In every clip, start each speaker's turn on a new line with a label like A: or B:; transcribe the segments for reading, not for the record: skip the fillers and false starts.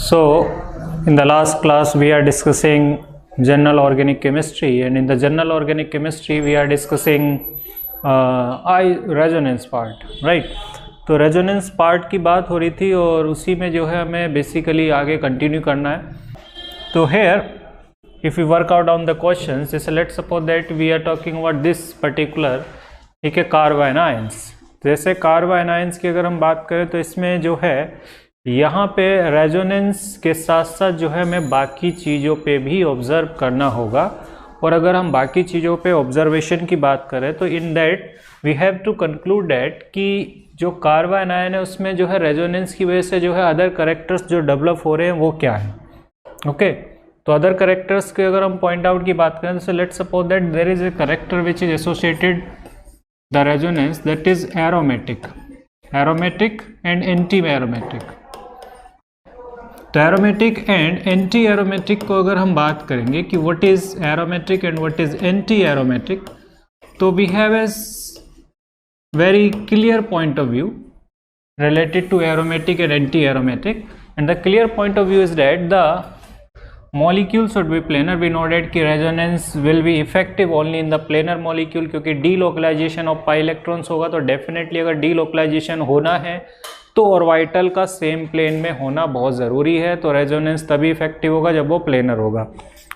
A: So in the last class we are discussing general organic chemistry, and in the general organic chemistry we are discussing resonance part, right. तो resonance part की बात हो रही थी और उसी में जो है हमें बेसिकली आगे कंटिन्यू करना है। तो here if you work out on the questions, जैसे let's suppose that we are talking about this particular, ठीक है, कार्बो आयनाइंस। जैसे कार्बो आयनाइंस की अगर हम बात करें तो इसमें जो है यहाँ पे रेजोनेंस के साथ साथ जो है हमें बाकी चीज़ों पे भी ऑब्जर्व करना होगा। और अगर हम बाकी चीज़ों पे ऑब्जर्वेशन की बात करें तो in that we have to conclude that कि जो कार्बो आयनाइन है उसमें जो है रेजोनेंस की वजह से जो है अदर करेक्टर्स जो डेवलप हो रहे हैं वो क्या है। ओके, तो अदर करेक्टर्स के अगर हम पॉइंट आउट की बात करें तो let's suppose that there is a character which is associated the resonance, that is aromatic and anti aromatic. तो एरोमेटिक एंड एंटी एरोमेटिक को अगर हम बात करेंगे कि what is aromatic and what is anti aromatic, तो we have a very clear point of view related to aromatic and anti-aromatic, and the clear point of view is that the molecule should be planar. We know that कि resonance will be effective only in the planar molecule, क्योंकि delocalization of pi electrons होगा। तो definitely अगर delocalization होना है तो orbital का same plane में होना बहुत ज़रूरी है। तो रेजोनेंस तभी इफेक्टिव होगा जब वो प्लेनर होगा।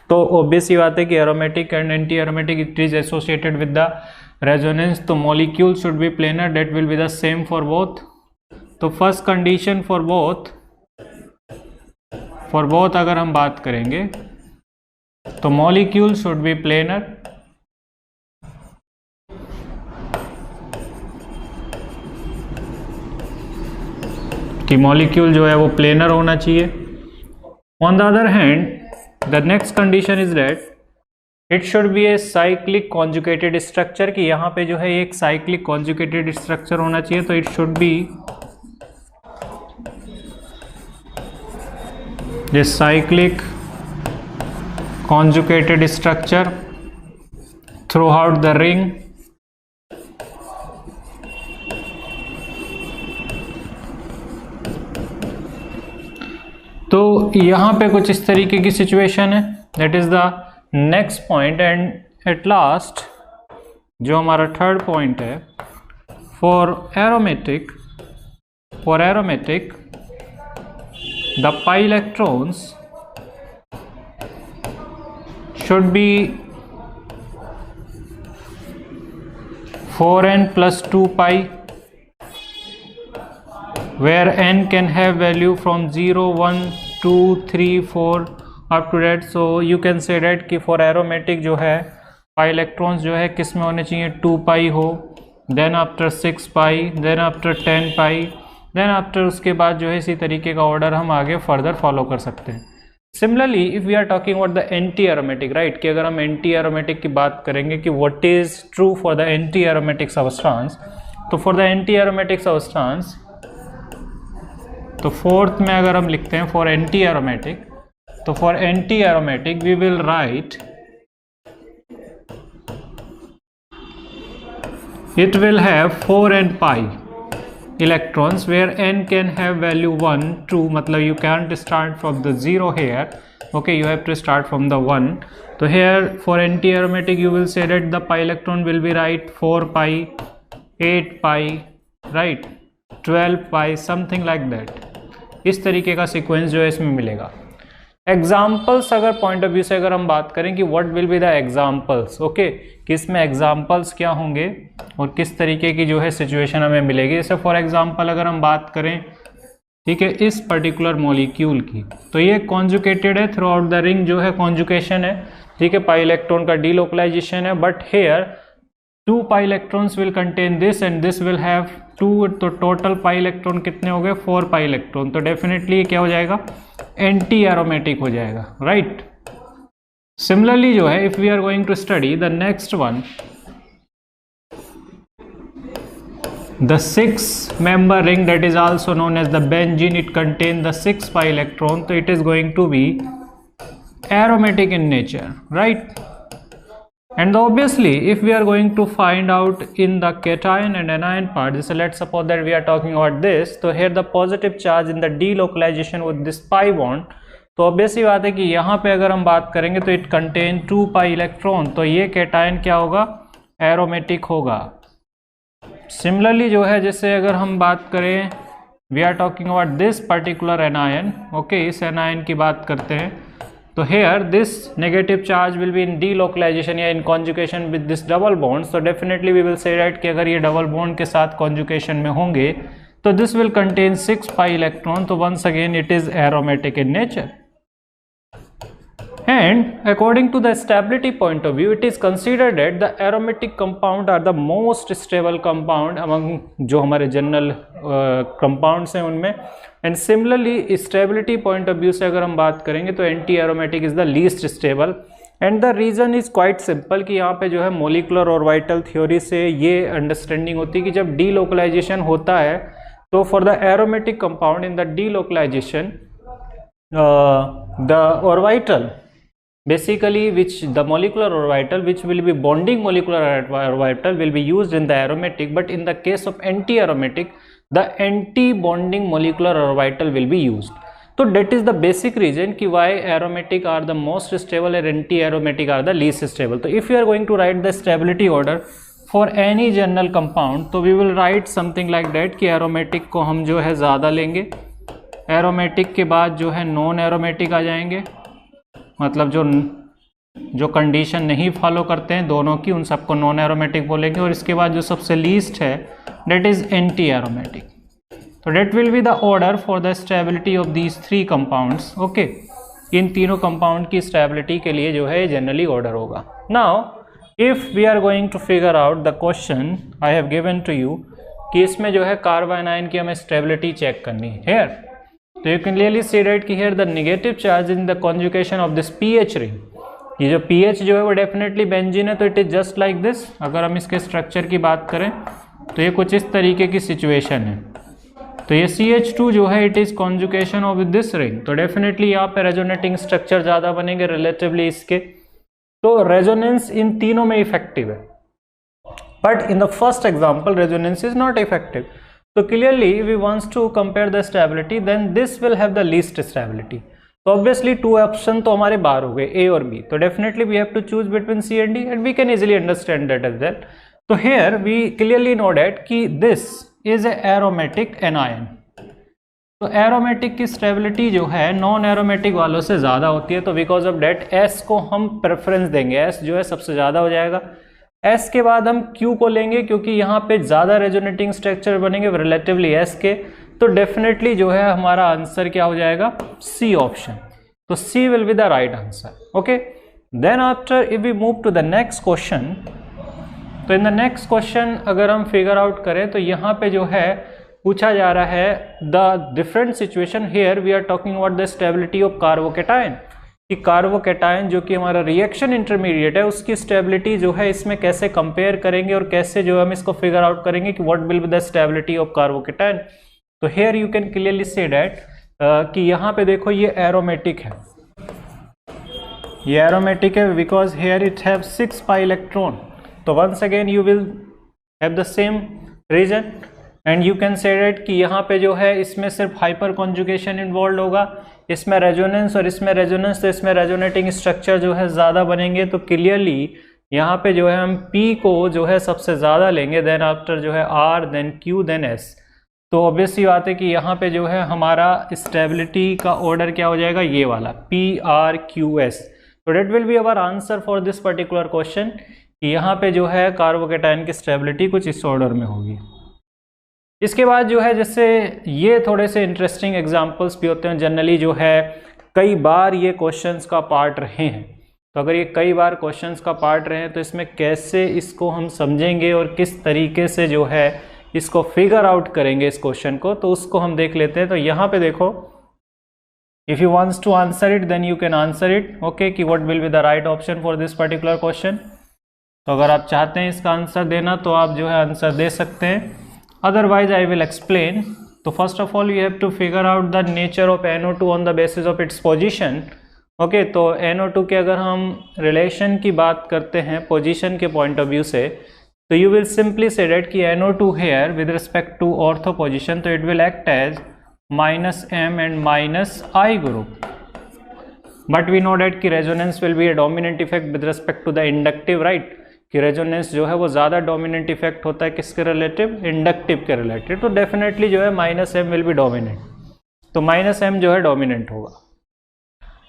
A: तो ऑब्वियस ही बात है कि aromatic and anti aromatic it is associated with the resonance. तो molecule should be planar, that will be the same for both. तो फर्स्ट कंडीशन फॉर बोथ अगर हम बात करेंगे तो मॉलिक्यूल शुड बी प्लेनर, कि मॉलिक्यूल जो है वो प्लेनर होना चाहिए। On the other hand the next condition is that it should be a cyclic conjugated structure, कि यहाँ पे जो है एक साइक्लिक कॉन्जुगेटेड स्ट्रक्चर होना चाहिए। तो it should B a cyclic conjugated structure throughout the ring, तो यहाँ पे कुछ इस तरीके की सिचुएशन है। That is the next point. And at last जो हमारा थर्ड पॉइंट है, for aromatic the pi electrons should be 4n plus 2 pi, where n can have value from 0, 1, 2, 3, 4 up to that. So you can say that कि for aromatic जो है pi electrons जो है किस में होने चाहिए, 2 pi हो, then after 6 pi, then after 10 pi, then after उसके बाद जो है इसी तरीके का ऑर्डर हम आगे फर्दर फॉलो कर सकते हैं। Similarly if we are talking about the anti aromatic, right, कि अगर हम एंटी एरोमेटिक की बात करेंगे कि what is true for the anti aromatic substance, तो for the anti aromatic substance, तो फोर्थ में अगर हम लिखते हैं फॉर एंटी एरोमेटिक, तो for anti aromatic we will write it will have 4n pi electrons, where n can have value 1, 2, मतलब you can't start from the 0 here, okay, you have to start from the 1. So here for anti-aromatic you will say that the pi electron will be right 4 pi, 8 pi, right, 12 pi, something like that. इस तरीके का sequence जो है इसमें मिलेगा। Examples अगर point of view से अगर हम बात करें कि what will be the examples, okay, कि इसमें एग्जाम्पल्स क्या होंगे और किस तरीके की जो है सिचुएशन हमें मिलेगी। जैसे फॉर एग्जाम्पल अगर हम बात करें, ठीक है, इस पर्टिकुलर मॉलिक्यूल की, तो ये कॉन्जुगेटेड है थ्रू आउट द रिंग, जो है कॉन्जुगेशन है, ठीक है, पाई इलेक्ट्रॉन का डीलोकलाइजेशन है। But here 2 pi electrons will contain this and this will have 2, तो टोटल पाई इलेक्ट्रॉन कितने हो गए, 4 पाई इलेक्ट्रॉन। तो डेफिनेटली ये क्या हो जाएगा, एंटी एरोमेटिक हो जाएगा, राइट। सिमिलरली जो है if we are going to study the next one, the 6-member ring that is also known as the benzene, it contains the 6 pi electron, so it is going to be aromatic in nature, right? And obviously if we are going to find out in the cation and anion part, so let's suppose that we are talking about this, so here the positive charge in the delocalization with this pi bond, तो obviously बात है कि यहाँ पे अगर हम बात करेंगे तो इट कंटेन 2 पाई इलेक्ट्रॉन, तो ये कैटायन क्या होगा, एरोमेटिक होगा। सिमिलरली जो है जैसे अगर हम बात करें, we are talking about this particular anion, okay, इस एनायन की बात करते हैं, तो here this negative charge will be in delocalization या in conjugation with this double bond, so definitely we will say right कि अगर ये डबल बॉन्ड के साथ कॉन्जुगेशन में होंगे तो this will contain 6 pi electron, तो once again it is aromatic in nature. And according to the stability point of view, it is considered that the aromatic compound are the most stable compound among जो हमारे general compounds हैं उनमें। And similarly stability point of view से अगर हम बात करेंगे तो anti aromatic is the least stable। And the reason is quite simple कि यहाँ पे जो है molecular orbital theory से ये understanding होती है कि जब delocalization होता है तो for the aromatic compound in the delocalization the orbital basically which the molecular orbital which will be bonding molecular orbital will be used in the aromatic, but in the case of anti aromatic the anti bonding molecular orbital will be used। So that is the basic reason कि why aromatic are the most stable and anti aromatic are the least stable। तो if you are going to write the stability order for any general compound, तो we will write something like that कि aromatic को हम जो है ज़्यादा लेंगे, aromatic के बाद जो है non aromatic आ जाएंगे, मतलब जो कंडीशन नहीं फॉलो करते हैं दोनों की उन सबको नॉन एरोमेटिक बोलेंगे, और इसके बाद जो सबसे लीस्ट है डेट इज एंटी एरोमेटिक। तो that will be the order for the stability of these 3 compounds, okay. इन तीनों कंपाउंड की स्टेबिलिटी के लिए जो है जनरली ऑर्डर होगा। Now if we are going to figure out the question I have given to you कि इसमें जो है कार्बन आयन की हमें स्टेबिलिटी चेक करनी है हेयर, तो you can clearly see that कि here the negative charge in the conjugation of this PH ring, ये जो पीएच जो है वो डेफिनेटली बेंजीन है, तो it is just like this. अगर हम इसके स्ट्रक्चर की बात करें तो ये कुछ इस तरीके की सिचुएशन है, तो ये CH2 जो है it is conjugation of this ring, तो डेफिनेटली यहाँ पे रेजोनेटिंग स्ट्रक्चर ज़्यादा बनेंगे रिलेटिवली इसके, तो रेजोनेंस इन तीनों में इफेक्टिव है, but in the first example resonance is not effective. So clearly we wants to compare the stability, then this will have the least stability। तो obviously 2 ऑप्शन तो हमारे बाहर हो गए A और B, तो definitely we have to choose between C and D and we can easily understand that as well। तो here we clearly know that कि this is a aromatic anion, तो एरोमेटिक की स्टेबिलिटी जो है non aromatic वालों से ज़्यादा होती है, तो बिकॉज ऑफ डेट S को हम प्रेफरेंस देंगे, S जो है सबसे ज़्यादा हो जाएगा। S के बाद हम Q को लेंगे क्योंकि यहाँ पे ज़्यादा रेजोनेटिंग स्ट्रक्चर बनेंगे रिलेटिवली S के, तो डेफिनेटली जो है हमारा आंसर क्या हो जाएगा, C ऑप्शन। तो C will be the right answer, okay. Then after if we move to the next question, तो इन द नेक्स्ट क्वेश्चन अगर हम फिगर आउट करें तो यहाँ पे जो है पूछा जा रहा है the different situation, here we are talking about the stability of carbocation, कि कार्बोकेटायन जो कि हमारा रिएक्शन इंटरमीडिएट है उसकी स्टेबिलिटी जो है इसमें कैसे कंपेयर करेंगे और कैसे जो हम इसको फिगर आउट करेंगे कि what will be the stability of carbocation. तो here you can clearly say that कि यहाँ पे देखो ये एरोमेटिक है, ये एरोमेटिक है because here it have 6 pi electron, तो once again you will have the same reason and you can say that कि यहाँ पे जो है इसमें सिर्फ हाइपर कॉन्जुगेशन इन्वॉल्व होगा, इसमें रेजोनेंस और इसमें रेजोनेंस, तो इसमें रेजोनेटिंग स्ट्रक्चर जो है ज़्यादा बनेंगे, तो क्लियरली यहाँ पे जो है हम P को जो है सबसे ज़्यादा लेंगे, देन आफ्टर जो है R, then Q, then S। तो ऑब्वियसली बात है कि यहाँ पे जो है हमारा स्टेबिलिटी का ऑर्डर क्या हो जाएगा, ये वाला P, R, Q, S। तो that will be our answer for this particular question कि यहाँ पे जो है कार्बोकेटायन की स्टेबिलिटी कुछ इस ऑर्डर में होगी। इसके बाद जो है जैसे ये थोड़े से इंटरेस्टिंग एग्जांपल्स भी होते हैं जनरली, जो है कई बार ये क्वेश्चंस का पार्ट रहे हैं, तो अगर ये कई बार क्वेश्चंस का पार्ट रहे हैं तो इसमें कैसे इसको हम समझेंगे और किस तरीके से जो है इसको फिगर आउट करेंगे इस क्वेश्चन को, तो उसको हम देख लेते हैं। तो यहाँ पे देखो, if you wants to answer it then you can answer it, okay, कि what will be the right option for this particular question. तो अगर आप चाहते हैं इसका आंसर देना तो आप जो है आंसर दे सकते हैं, otherwise I will explain। तो first of all you have to figure out the nature of NO2 on the basis of its position, okay, तो NO2 के अगर हम रिलेशन की बात करते हैं पोजीशन के पॉइंट ऑफ व्यू से, तो you will simply say that कि NO2 here with respect to ortho position, तो it will act as -M and -I group, but we know that कि resonance will be a dominant effect with respect to the inductive, right, कि resonance जो है वो ज़्यादा dominant effect होता है किसके रिलेटिव, इंडक्टिव के रिलेटिव, तो डेफिनेटली जो है -M विल बी डोमिनेंट, तो -M जो है डोमिनेंट होगा।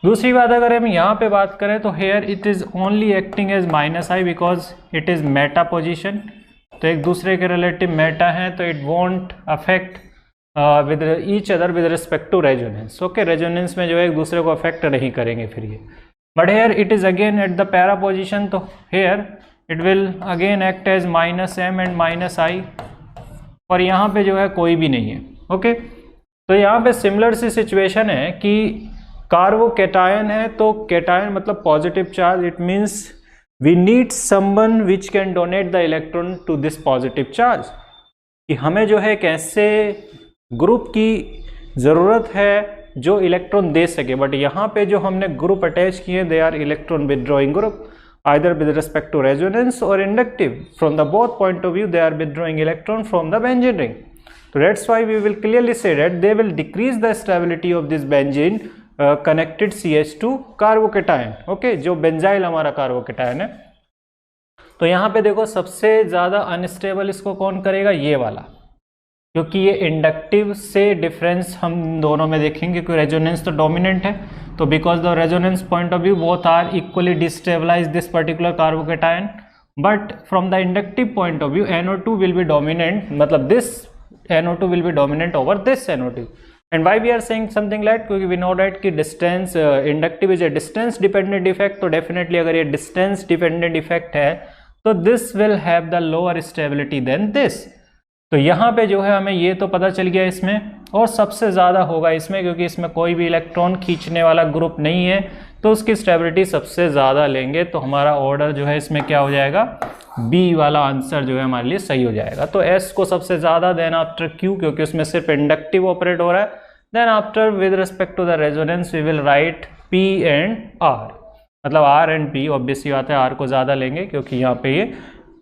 A: दूसरी बात अगर हम यहाँ पे बात करें तो here it is only acting as -I because it is meta position, तो एक दूसरे के रिलेटिव मेटा हैं, तो it won't affect with each other with respect to resonance. Okay, resonance में जो है एक दूसरे को अफेक्ट नहीं करेंगे फिर ये, but here it is again at the para position, तो here it will again act as -M and -I, और यहाँ पे जो है कोई भी नहीं है। ओके, तो यहाँ पे सिमिलर सी सिचुएशन है कि कार्बोकैटायन है, तो कैटायन मतलब positive charge, it means we need someone which can donate the electron to this positive charge, कि हमें जो है एक ऐसे ग्रुप की ज़रूरत है जो इलेक्ट्रॉन दे सके, बट यहाँ पे जो हमने ग्रुप अटैच किए they are electron withdrawing group, either with respect to resonance or inductive. From the both point of view they are withdrawing electron from the benzene ring. So that's why we will clearly say that they will decrease the stability of this benzene connected CH2 carbocation. Okay, जो benzyl हमारा carbocation है, तो यहाँ पे देखो सबसे ज़्यादा unstable इसको कौन करेगा, ये वाला, क्योंकि ये इंडक्टिव से डिफरेंस हम दोनों में देखेंगे कि रेजोनेंस तो डोमिनेंट है, तो because the resonance point of view both are equally destabilize this particular carbocation, but from the inductive point of view NO2 will be dominant, मतलब this NO2 will be dominant over this NO2, and why we are saying something like, क्योंकि we know that कि distance inductive is a distance dependent effect, तो definitely अगर ये distance dependent effect है तो this will have the lower stability then this, तो यहाँ पे जो है हमें ये तो पता चल गया इसमें, और सबसे ज़्यादा होगा इसमें क्योंकि इसमें कोई भी इलेक्ट्रॉन खींचने वाला ग्रुप नहीं है, तो उसकी स्टेबिलिटी सबसे ज़्यादा लेंगे, तो हमारा ऑर्डर जो है इसमें क्या हो जाएगा, बी वाला आंसर जो है हमारे लिए सही हो जाएगा। तो एस को सबसे ज़्यादा, देन आफ्टर क्यू, क्योंकि उसमें सिर्फ इंडक्टिव ऑपरेट हो रहा है, then after with respect to the resonance we will write P and R, मतलब आर एंड पी, ऑब्वियसली बात है आर को ज़्यादा लेंगे क्योंकि यहाँ पे ये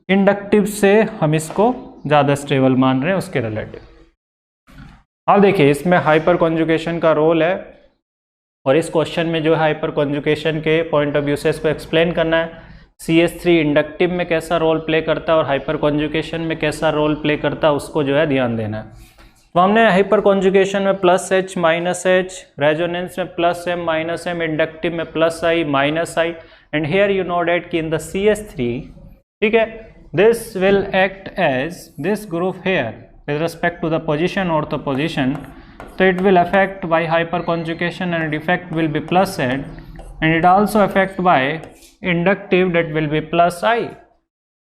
A: इंडक्टिव से हम इसको ज़्यादा स्टेबल मान रहे हैं उसके रिलेटिव। अब देखिए इसमें हाइपर कॉन्जुगेशन का रोल है, और इस क्वेश्चन में जो है हाइपर कॉन्जुगेशन के पॉइंट ऑफ व्यू से इसको एक्सप्लेन करना है, CH3 इंडक्टिव में कैसा रोल प्ले करता है और हाइपर कॉन्जुगेशन में कैसा रोल प्ले करता है, उसको जो है ध्यान देना है। तो हमने हाइपर कॉन्जुगेशन में +H -H, रेजोनेंस में +M -M, इंडक्टिव में +I -I, and here you know that कि इन द CH3, ठीक है, this will act as this group here with respect to the position ortho position, so it will affect by hyperconjugation and effect will be +N, and it also affect by inductive that will be +I,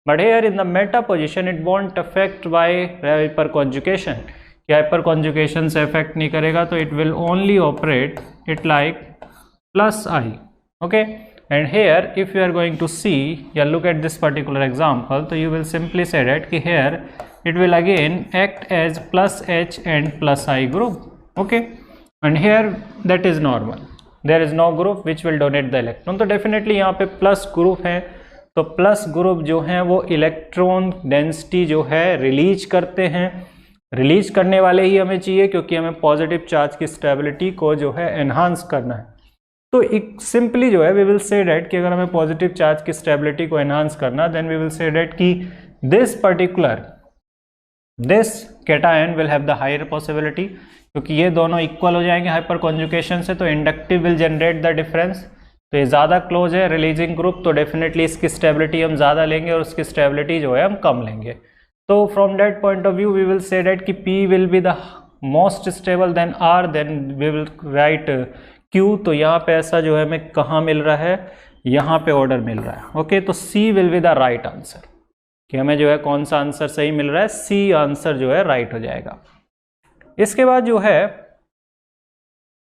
A: but here in the meta position it won't affect by hyperconjugation, कि hyperconjugation से affect नहीं करेगा, तो it will only operate it like +I, okay। And here if you are going to see या look at this particular example, so you will simply say that कि here it will again act as +H and +I group, okay, and here that is normal, there is no group which will donate the electron, तो definitely यहाँ पे plus group है, तो plus group जो हैं वो electron density जो है रिलीज करते हैं, रिलीज करने वाले ही हमें चाहिए क्योंकि हमें पॉजिटिव चार्ज की स्टेबिलिटी को जो है एनहांस करना है। तो एक सिंपली जो है वी विल से डेट कि अगर हमें पॉजिटिव चार्ज की स्टेबिलिटी को एनहांस करना, then we will say that कि this particular this cation will have the higher possibility, क्योंकि ये दोनों इक्वल हो जाएंगे हाइपर कॉन्जुगेशन से, तो inductive will generate the difference, तो ये ज़्यादा क्लोज है रिलीजिंग ग्रुप, तो डेफिनेटली इसकी स्टेबिलिटी हम ज़्यादा लेंगे और उसकी स्टेबिलिटी जो है हम कम लेंगे। तो from that point of view we will say that कि P will be the most stable then R, then we will write Q, तो यहाँ पे ऐसा जो है हमें कहाँ मिल रहा है, यहाँ पे ऑर्डर मिल रहा है, ओके। तो C will be the right answer, कि हमें जो है कौन सा आंसर सही मिल रहा है, C आंसर जो है राइट हो जाएगा। इसके बाद जो है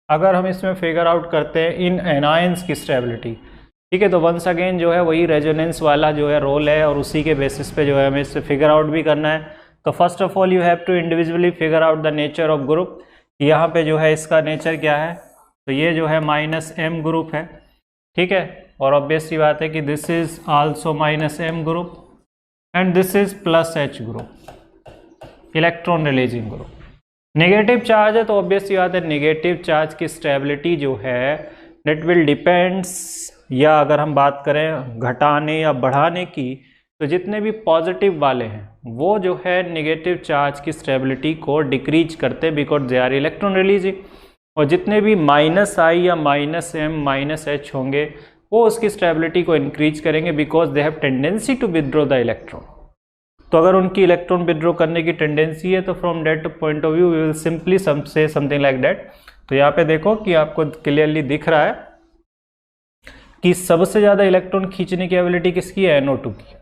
A: अगर हम इसमें फिगर आउट करते हैं इन एनायंस की स्टेबिलिटी, ठीक है, तो वंस अगेन जो है वही रेजोनेंस वाला जो है रोल है और उसी के बेसिस पे जो है हमें इससे फिगर आउट भी करना है। तो first of all you have to individually figure out the nature of group. यहाँ पे जो है इसका नेचर क्या है, तो ये जो है -M ग्रुप है, ठीक है, और ऑब्वियस सी बात है कि this is also minus M group and this is plus H group, electron releasing group. Negative charge है तो ऑब्वियस सी बात है नेगेटिव चार्ज की स्टेबिलिटी जो है डेट विल डिपेंड्स, या अगर हम बात करें घटाने या बढ़ाने की, तो जितने भी पॉजिटिव वाले हैं वो जो है नेगेटिव चार्ज की स्टेबिलिटी को डिक्रीज करते because they are electron releasing, और जितने भी माइनस आई या माइनस एम माइनस एच होंगे वो उसकी स्टेबिलिटी को इंक्रीज करेंगे because they have tendency to withdraw the electron. तो अगर उनकी इलेक्ट्रॉन विदड्रॉ करने की टेंडेंसी है तो from that point of view we will simply say something like that. तो यहाँ पे देखो कि आपको क्लियरली दिख रहा है कि सबसे ज़्यादा इलेक्ट्रॉन खींचने की एबिलिटी किसकी है, NO2 की,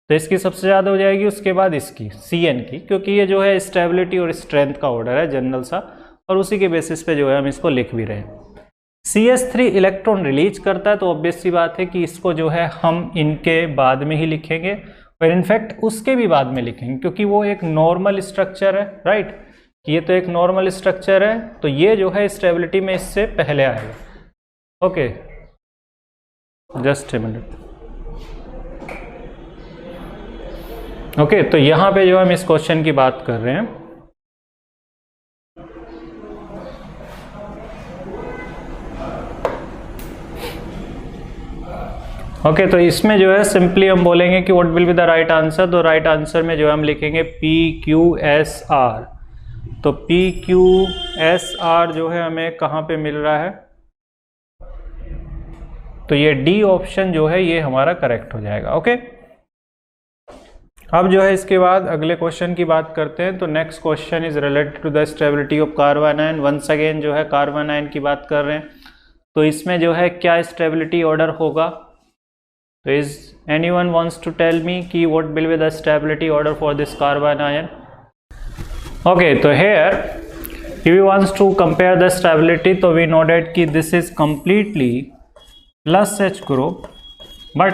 A: तो इसकी सबसे ज़्यादा हो जाएगी, उसके बाद इसकी Cn की, क्योंकि ये जो है स्टेबिलिटी और स्ट्रेंथ का ऑर्डर है जनरल सा, और उसी के बेसिस पे जो है हम इसको लिख भी रहे हैं। CS3 इलेक्ट्रॉन रिलीज करता है तो ऑब्वियस सी बात है कि इसको जो है हम इनके बाद में ही लिखेंगे, और इनफैक्ट उसके भी बाद में लिखेंगे क्योंकि वो एक नॉर्मल स्ट्रक्चर है, राइट, ये तो एक नॉर्मल स्ट्रक्चर है, तो ये जो है स्टेबिलिटी में इससे पहले आएगा। Okay, just a minute. Okay, तो यहाँ पे जो हम इस क्वेश्चन की बात कर रहे हैं, ओके, तो इसमें जो है सिंपली हम बोलेंगे कि what will be the right answer. तो राइट आंसर में जो है हम लिखेंगे PQSR। तो PQSR जो है हमें कहाँ पे मिल रहा है, तो ये डी ऑप्शन जो है ये हमारा करेक्ट हो जाएगा। ओके, अब जो है इसके बाद अगले क्वेश्चन की बात करते हैं। तो next question is related to the stability of carbanion. Once again जो है कार्बोनाइन की बात कर रहे हैं, तो इसमें जो है क्या स्टेबिलिटी ऑर्डर होगा। तो is anyone wants to tell me कि what will be the stability order for this carbanion. Okay, तो here if we wants to compare the stability, तो we know that कि this is completely plus H group, but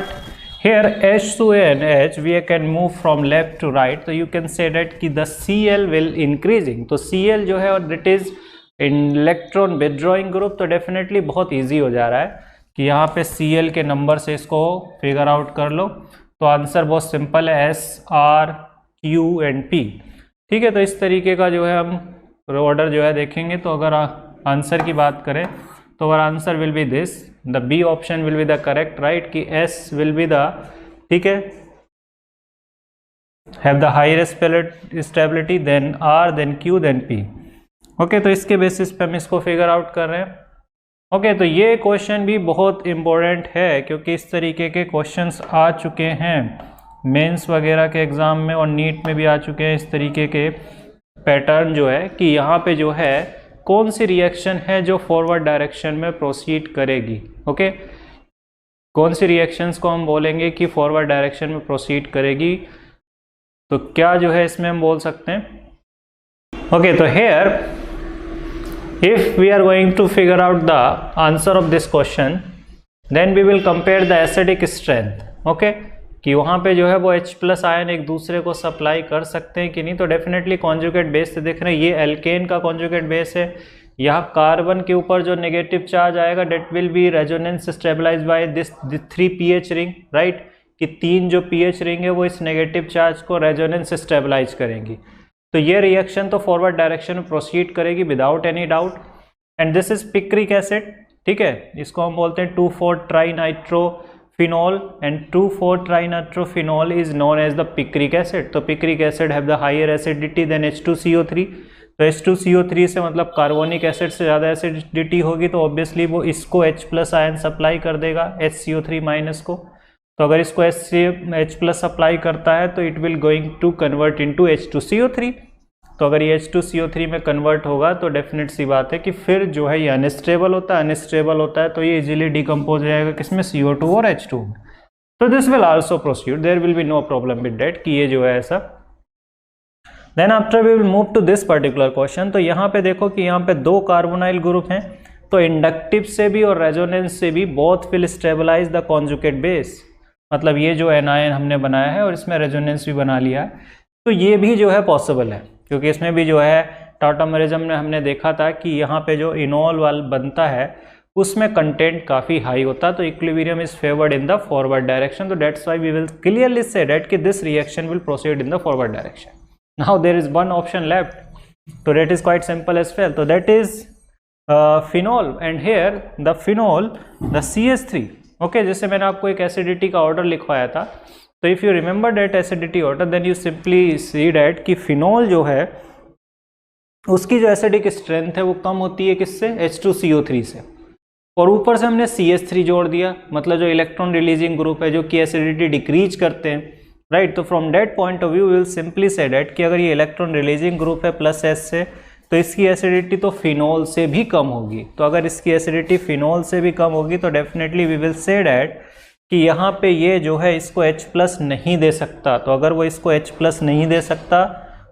A: here H to NH we can move from left to right, तो you can say that कि the Cl will increasing, तो Cl जो है और that is electron withdrawing group, तो definitely बहुत easy हो जा रहा है कि यहाँ पे Cl के नंबर से इसको फिगर आउट कर लो। तो आंसर बहुत सिंपल है, S, R, Q and P। ठीक है, तो इस तरीके का जो है हम ऑर्डर जो है देखेंगे। तो अगर आंसर की बात करें तो our answer will be this, the B option will be the correct, right, कि एस विल बी द, ठीक है, have the highest stability, then R, then Q, then P. Okay, तो इसके बेसिस पे हम इसको फिगर आउट कर रहे हैं। ओके, तो ये क्वेश्चन भी बहुत इंपॉर्टेंट है क्योंकि इस तरीके के क्वेश्चंस आ चुके हैं मेंस वगैरह के एग्जाम में और नीट में भी आ चुके हैं। इस तरीके के पैटर्न जो है कि यहाँ पे जो है कौन सी रिएक्शन है जो फॉरवर्ड डायरेक्शन में प्रोसीड करेगी। ओके, कौन सी रिएक्शंस को हम बोलेंगे कि फॉरवर्ड डायरेक्शन में प्रोसीड करेगी, तो क्या जो है इसमें हम बोल सकते हैं। ओके, तो here if we are going to figure out the answer of this question, then we will compare the acidic strength. Okay, कि वहाँ पे जो है वो H+ आयन एक दूसरे को सप्लाई कर सकते हैं कि नहीं। तो डेफिनेटली कॉन्जुगेट बेस से देख रहे हैं, ये एल्केन का कॉन्जुगेट बेस है, यहाँ कार्बन के ऊपर जो नेगेटिव चार्ज आएगा that will be resonance stabilize by this 3 pH ring, right, कि 3 जो pH रिंग है वो इस नेगेटिव चार्ज को रेजोनेंस स्टेबलाइज करेंगी। तो ये रिएक्शन तो फॉरवर्ड डायरेक्शन में प्रोसीड करेगी without any doubt. And this is picric acid, ठीक है, इसको हम बोलते हैं two four trinitrophenol, and two four trinitrophenol is known as the picric acid. तो picric acid have the higher acidity then H2CO3। तो H2CO3 से मतलब कार्बोनिक एसिड से ज़्यादा एसिडिटी होगी, तो ऑब्वियसली वो इसको H+ आयन सप्लाई कर देगा HCO3- को। तो अगर इसको H+ सप्लाई करता है तो it will going to convert into H2CO3। तो अगर ये H2CO3 में कन्वर्ट होगा तो डेफिनेट सी बात है कि फिर जो है ये अनस्टेबल होता है, तो ये इजीली डिकम्पोज हो जाएगा किसमें, CO2 और H2। तो this will also proceed, there will be no problem with that कि ये जो है ऐसा। Then after we will move to this particular question. तो यहाँ पे देखो कि यहाँ पे 2 कार्बोनाइल ग्रुप हैं, तो इंडक्टिव से भी और रेजोनेंस से भी both will stabilize the conjugate base. मतलब ये जो एनायन हमने बनाया है और इसमें रेजोनेंस भी बना लिया है, तो ये भी जो है पॉसिबल है, क्योंकि इसमें भी जो है टॉटोमेरिज्म में हमने देखा था कि यहाँ पे जो इनॉल वाल बनता है उसमें कंटेंट काफ़ी हाई होता है, तो equilibrium is favoured in the forward direction. तो that's why we will clearly say that कि this reaction will proceed in the forward direction. Now there is one option left, तो that is quite simple as well. तो that is phenol, and here the phenol the CH3. Okay, जैसे मैंने आपको एक acidity का order लिखवाया था, तो if you remember that acidity order then you simply see that कि फिनॉल जो है उसकी जो एसिडिक स्ट्रेंथ है वो कम होती है किससे, H2CO3 से, और ऊपर से हमने CH3 जोड़ दिया, मतलब जो इलेक्ट्रॉन रिलीजिंग ग्रुप है जो कि एसिडिटी डिक्रीज करते हैं, राइट. तो from that point of view we will simply say that कि अगर ये इलेक्ट्रॉन रिलीजिंग ग्रुप है +S से, तो इसकी एसिडिटी तो फिनॉल से भी कम होगी. तो अगर इसकी एसिडिटी फिनॉल से भी कम होगी तो definitely we will say that कि यहाँ पे ये जो है इसको H+ नहीं दे सकता. तो अगर वो इसको H+ नहीं दे सकता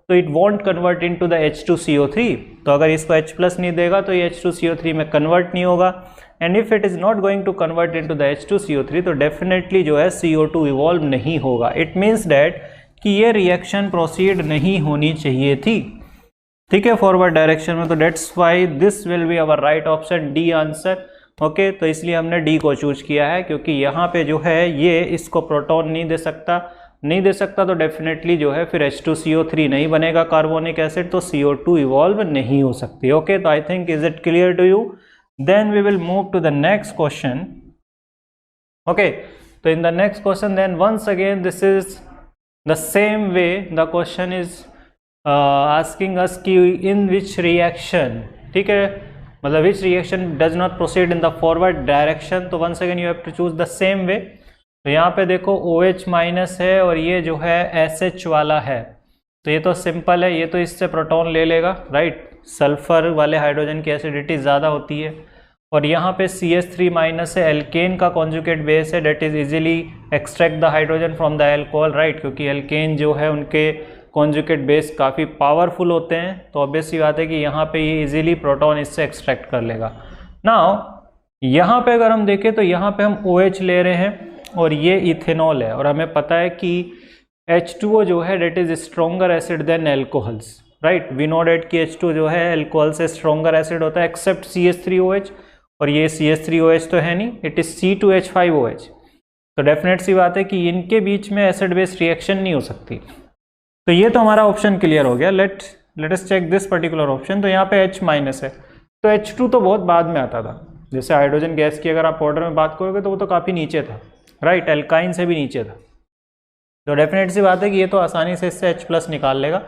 A: तो it won't convert into the H2CO3. तो अगर इसको H+ नहीं देगा तो ये H2CO3 में कन्वर्ट नहीं होगा. And if it is not going to convert into the H2CO3 तो डेफिनेटली जो है CO2 इवॉल्व नहीं होगा. इट मीन्स डैट कि ये रिएक्शन प्रोसीड नहीं होनी चाहिए थी, ठीक है, फॉरवर्ड डायरेक्शन में. तो that's why this will be our right option, D answer. Okay, तो इसलिए हमने डी को चूज किया है क्योंकि यहाँ पे जो है ये इसको प्रोटॉन नहीं दे सकता, तो डेफिनेटली जो है फिर H2CO3 नहीं बनेगा कार्बोनिक एसिड, तो CO2 इवॉल्व नहीं हो सकती. ओके, तो I think is it clear to you. Then we will move to the next question. Okay, तो in the next question then once again this is the same way, the question is asking us कि in which reaction, ठीक है, मतलब which reaction does not proceed in the forward direction. तो once again you have to choose the same way. तो यहाँ पे देखो OH- है और ये जो है SH वाला है, तो ये तो सिंपल है, ये तो इससे प्रोटॉन ले लेगा, राइट. सल्फर वाले हाइड्रोजन की एसिडिटी ज़्यादा होती है. और यहाँ पे CH3- है, एल्केन का कॉन्जुगेट बेस है, that is easily extract the hydrogen from the alcohol, right, क्योंकि एल्केन जो है उनके कॉन्जुगेट बेस काफ़ी पावरफुल होते हैं. तो ऑब्वियस सी बात है कि यहाँ पे ये इजीली प्रोटॉन इससे एक्सट्रैक्ट कर लेगा. नाउ यहाँ पे अगर हम देखें तो यहाँ पे हम OH ले रहे हैं और ये इथेनॉल है, और हमें पता है कि H2O जो है that is stronger acid than alcohols, right. We know that कि H2 जो है एल्कोहल से स्ट्रोंगर एसिड होता है एक्सेप्ट CH3OH, और ये CH3OH तो है नहीं, इट इज C2H5OH. तो डेफिनेट सी बात है कि इनके बीच में एसिड बेस रिएक्शन नहीं हो सकती. तो ये तो हमारा ऑप्शन क्लियर हो गया. Let us check this particular option. तो यहाँ पे H- है, तो H2 तो बहुत बाद में आता था. जैसे हाइड्रोजन गैस की अगर आप ऑर्डर में बात करोगे तो वो तो काफ़ी नीचे था, राइट, एल्काइन से भी नीचे था. तो डेफिनेट सी बात है कि ये तो आसानी से इससे H+ निकाल लेगा,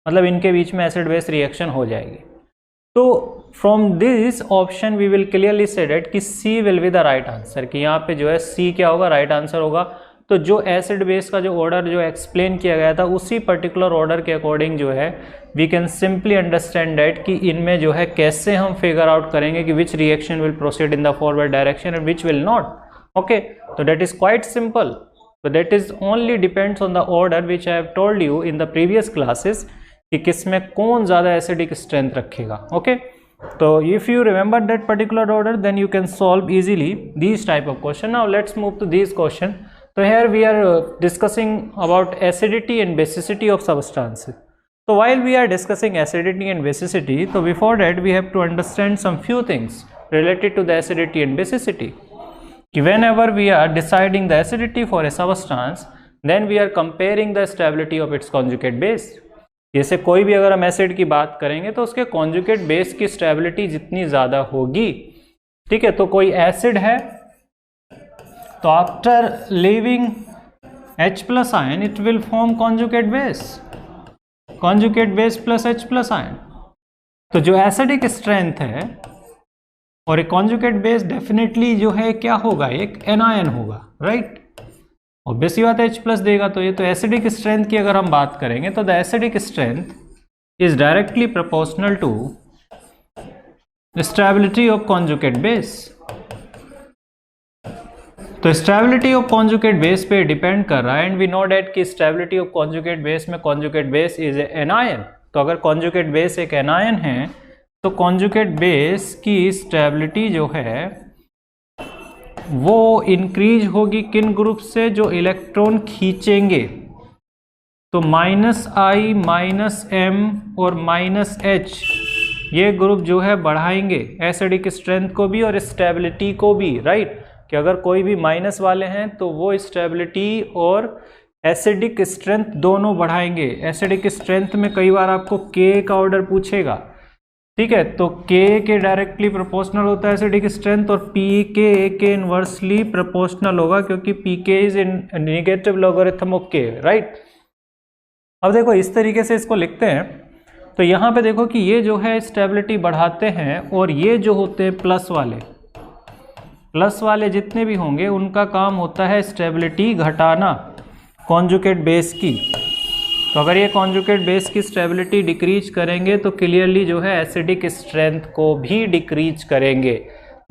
A: मतलब इनके बीच में एसिड बेस रिएक्शन हो जाएगी. तो from this option we will clearly say that कि C will be the right answer, कि यहाँ पे जो है C क्या होगा, राइट आंसर होगा. तो जो एसिड बेस का जो ऑर्डर जो एक्सप्लेन किया गया था उसी पर्टिकुलर ऑर्डर के अकॉर्डिंग जो है we can simply understand that कि इनमें जो है कैसे हम फिगर आउट करेंगे कि which reaction will proceed in the forward direction and which will not. Okay, तो दैट इज क्वाइट सिंपल. तो that is only depends on the order which I have told you in the previous classes कि किस में कौन ज़्यादा acidic strength रखेगा. Okay, तो if you remember that particular order then you can solve easily these type of question. Now let's move to these question. So here we are discussing about acidity and basicity of substances. So while we are discussing acidity and basicity, so before that we have to understand some few things related to the acidity and basicity. Whenever we are deciding the acidity for a substance, then we are comparing the stability of its conjugate base. जैसे कोई भी अगर हम acid की बात करेंगे तो उसके कॉन्जुगेट बेस की स्टेबिलिटी जितनी ज़्यादा होगी, ठीक है. तो कोई एसिड है तो after leaving H+ ion it will form conjugate base plus H+ ion. तो जो एसिडिक स्ट्रेंथ है और एक कॉन्जुगेट बेस डेफिनेटली जो है क्या होगा, एक एनायन होगा, राइट. ऑब्वियस बात है H+ देगा. तो ये तो एसिडिक स्ट्रेंथ की अगर हम बात करेंगे तो the acidic strength is directly proportional to stability of conjugate base. तो स्टेबिलिटी ऑफ कॉन्जुगेट बेस पे डिपेंड कर रहा है, एंड वी नो डेट कि स्टेबिलिटी ऑफ कॉन्जुगेट बेस में कॉन्जुगेट बेस इज एनायन. तो अगर कॉन्जुगेट बेस एक एनायन है तो कॉन्जुगेट बेस की स्टेबिलिटी जो है वो इंक्रीज होगी किन ग्रुप से, जो इलेक्ट्रॉन खींचेंगे. तो -I, -M और -H ये ग्रुप जो है बढ़ाएंगे एसिडिक स्ट्रेंथ को भी और स्टेबिलिटी को भी, राइट। कि अगर कोई भी माइनस वाले हैं तो वो स्टेबिलिटी और एसिडिक स्ट्रेंथ दोनों बढ़ाएंगे। एसिडिक स्ट्रेंथ में कई बार आपको के का ऑर्डर पूछेगा, ठीक है, तो के डायरेक्टली प्रोपोर्शनल होता है एसिडिक स्ट्रेंथ और पी के इनवर्सली प्रोपोर्शनल होगा, क्योंकि पी के is in negative logarithm of के, राइट। अब देखो इस तरीके से इसको लिखते हैं, तो यहाँ पे देखो कि ये जो है स्टेबिलिटी बढ़ाते हैं और ये जो होते हैं प्लस वाले जितने भी होंगे उनका काम होता है स्टेबिलिटी घटाना कॉन्जुगेट बेस की। तो अगर ये कॉन्जुगेट बेस की स्टेबिलिटी डिक्रीज करेंगे तो क्लियरली जो है एसिडिक स्ट्रेंथ को भी डिक्रीज करेंगे।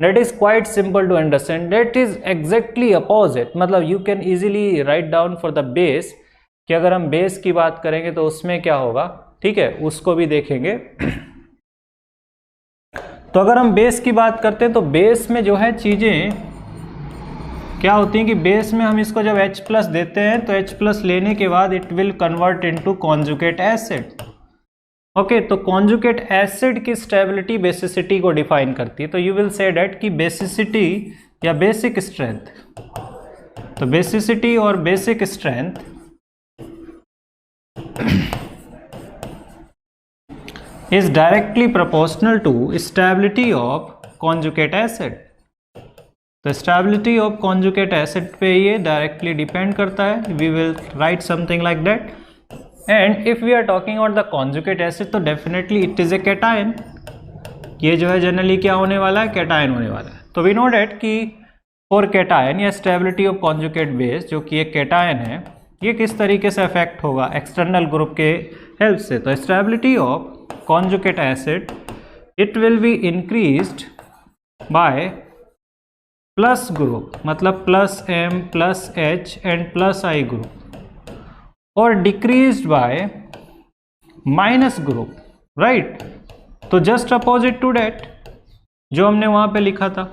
A: That is quite simple to understand, that is exactly opposite. मतलब you can easily write down for the base कि अगर हम बेस की बात करेंगे तो उसमें क्या होगा, ठीक है, उसको भी देखेंगे। तो अगर हम बेस की बात करते हैं तो बेस में जो है चीजें क्या होती हैं कि बेस में हम इसको जब H+ देते हैं तो H+ लेने के बाद it will convert into conjugate acid. Okay, तो कॉन्जुगेट एसिड की स्टेबिलिटी बेसिसिटी को डिफाइन करती है। तो यू विल से डेट कि बेसिसिटी या बेसिक स्ट्रेंथ, तो बेसिसिटी और basic strength is directly proportional to stability of conjugate acid। तो stability of conjugate acid पे ये directly depend करता है। We will write something like that। And if we are talking about the conjugate acid तो definitely it is a cation। ये जो है generally क्या होने वाला है, कैटायन होने वाला है। तो we know that कि for cation या stability of conjugate base जो कि एक कैटायन है, ये किस तरीके से अफेक्ट होगा एक्सटर्नल ग्रुप के हेल्प से। तो stability of conjugate acid it will be increased by plus group, मतलब plus M plus H and plus I group, और decreased by minus group, right। तो just opposite to that जो हमने वहां पे लिखा था।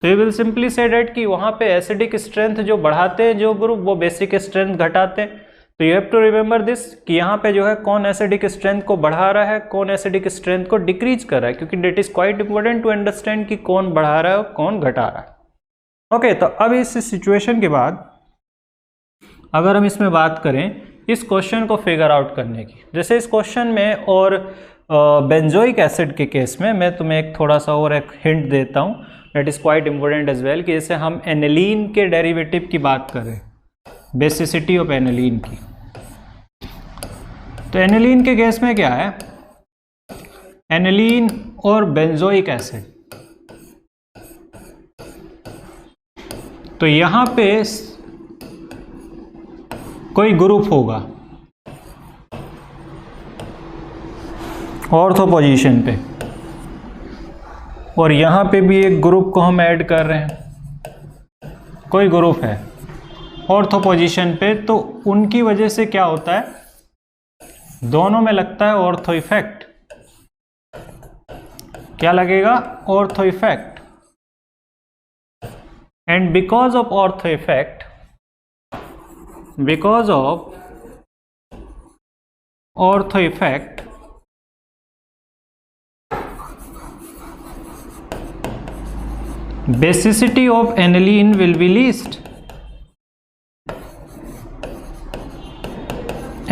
A: तो ये विल सिंपली से डेट कि वहां पे एसिडिक स्ट्रेंथ जो बढ़ाते हैं जो ग्रुप वो बेसिक स्ट्रेंथ घटाते हैं। तो you have to remember this कि यहाँ पे जो है कौन एसिडिक स्ट्रेंथ को बढ़ा रहा है, कौन एसिडिक स्ट्रेंथ को डिक्रीज कर रहा है, क्योंकि that is quite important to understand कि कौन बढ़ा रहा है और कौन घटा रहा है। ओके, तो अब इस सिचुएशन के बाद अगर हम इसमें बात करें इस क्वेश्चन को फिगर आउट करने की, जैसे इस क्वेश्चन में और बेंजोइक एसिड के केस में मैं तुम्हें एक थोड़ा सा और एक हिंट देता हूँ, that is quite important as well, कि जैसे हम एनिलीन के डेरिवेटिव की बात करें, बेसिसिटी ऑफ एनिलीन की। तो एनिलीन के केस में क्या है, एनिलीन और बेंजोइक एसिड, तो यहां पे कोई ग्रुप होगा ऑर्थो पोजीशन पे, और यहां पे भी एक ग्रुप को हम ऐड कर रहे हैं, कोई ग्रुप है ऑर्थो पोजीशन पे। तो उनकी वजह से क्या होता है, दोनों में लगता है ऑर्थो इफेक्ट। क्या लगेगा, ortho effect. And because of ortho effect, because of ortho effect basicity of aniline will be least.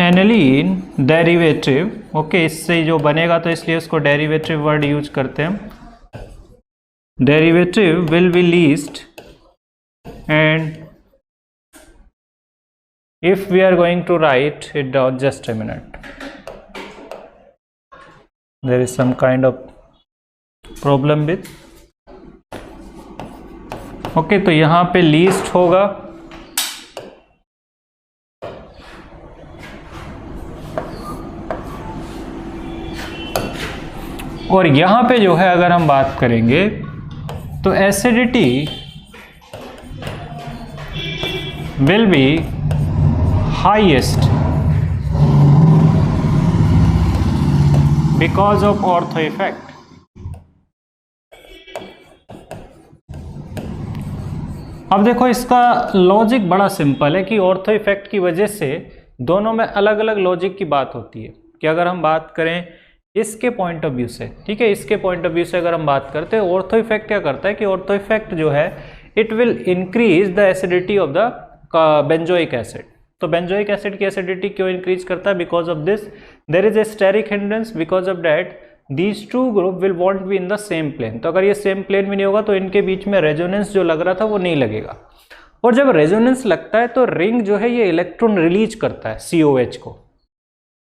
A: Aniline derivative, okay, इससे जो बनेगा तो इसलिए उसको डेरिवेटिव वर्ड यूज करते हैं। Derivative will be least, and if we are going to write it down, just a minute, there is some kind of problem with, okay, तो यहां पे लीस्ट होगा, और यहां पे जो है अगर हम बात करेंगे तो acidity will be highest because of ortho effect. अब देखो इसका लॉजिक बड़ा सिंपल है कि ऑर्थो इफेक्ट की वजह से दोनों में अलग अलग लॉजिक की बात होती है। कि अगर हम बात करें इसके पॉइंट ऑफ व्यू से, ठीक है, इसके पॉइंट ऑफ व्यू से अगर हम बात करते हैं, ऑर्थो इफेक्ट क्या करता है कि ऑर्थो इफेक्ट जो है it will increase the acidity of the benzoic acid. तो बेंजोइक एसिड की एसिडिटी क्यों इंक्रीज करता है? Because of this there is a steric hindrance, because of that these two group will won't be in the same plane. तो अगर ये same plane भी नहीं होगा तो इनके बीच में रेजोनेंस जो लग रहा था वो नहीं लगेगा, और जब रेजोनेंस लगता है तो रिंग जो है ये इलेक्ट्रॉन रिलीज करता है COH को,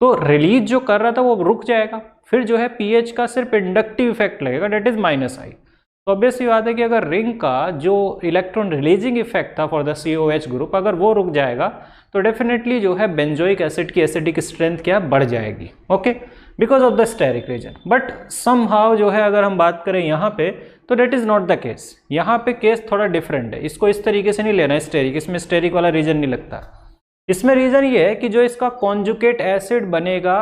A: तो रिलीज जो कर रहा था वो रुक जाएगा, फिर जो है pH का सिर्फ इंडक्टिव इफेक्ट लगेगा, डेट इज -I। तो ऑब्वियसली बात है कि अगर रिंग का जो इलेक्ट्रॉन रिलीजिंग इफेक्ट था फॉर द COH ग्रुप अगर वो रुक जाएगा तो डेफिनेटली जो है बेंजोइक एसिड की एसिडिक स्ट्रेंथ क्या बढ़ जाएगी, okay, because of the steric reason. But somehow जो है अगर हम बात करें यहाँ पे तो that is not the case, यहाँ पे केस थोड़ा डिफरेंट है, इसको इस तरीके से नहीं लेना है स्टेरिक, इसमें स्टेरिक वाला रीजन नहीं लगता। इसमें रीजन ये है कि जो इसका कॉन्जुगेट एसिड बनेगा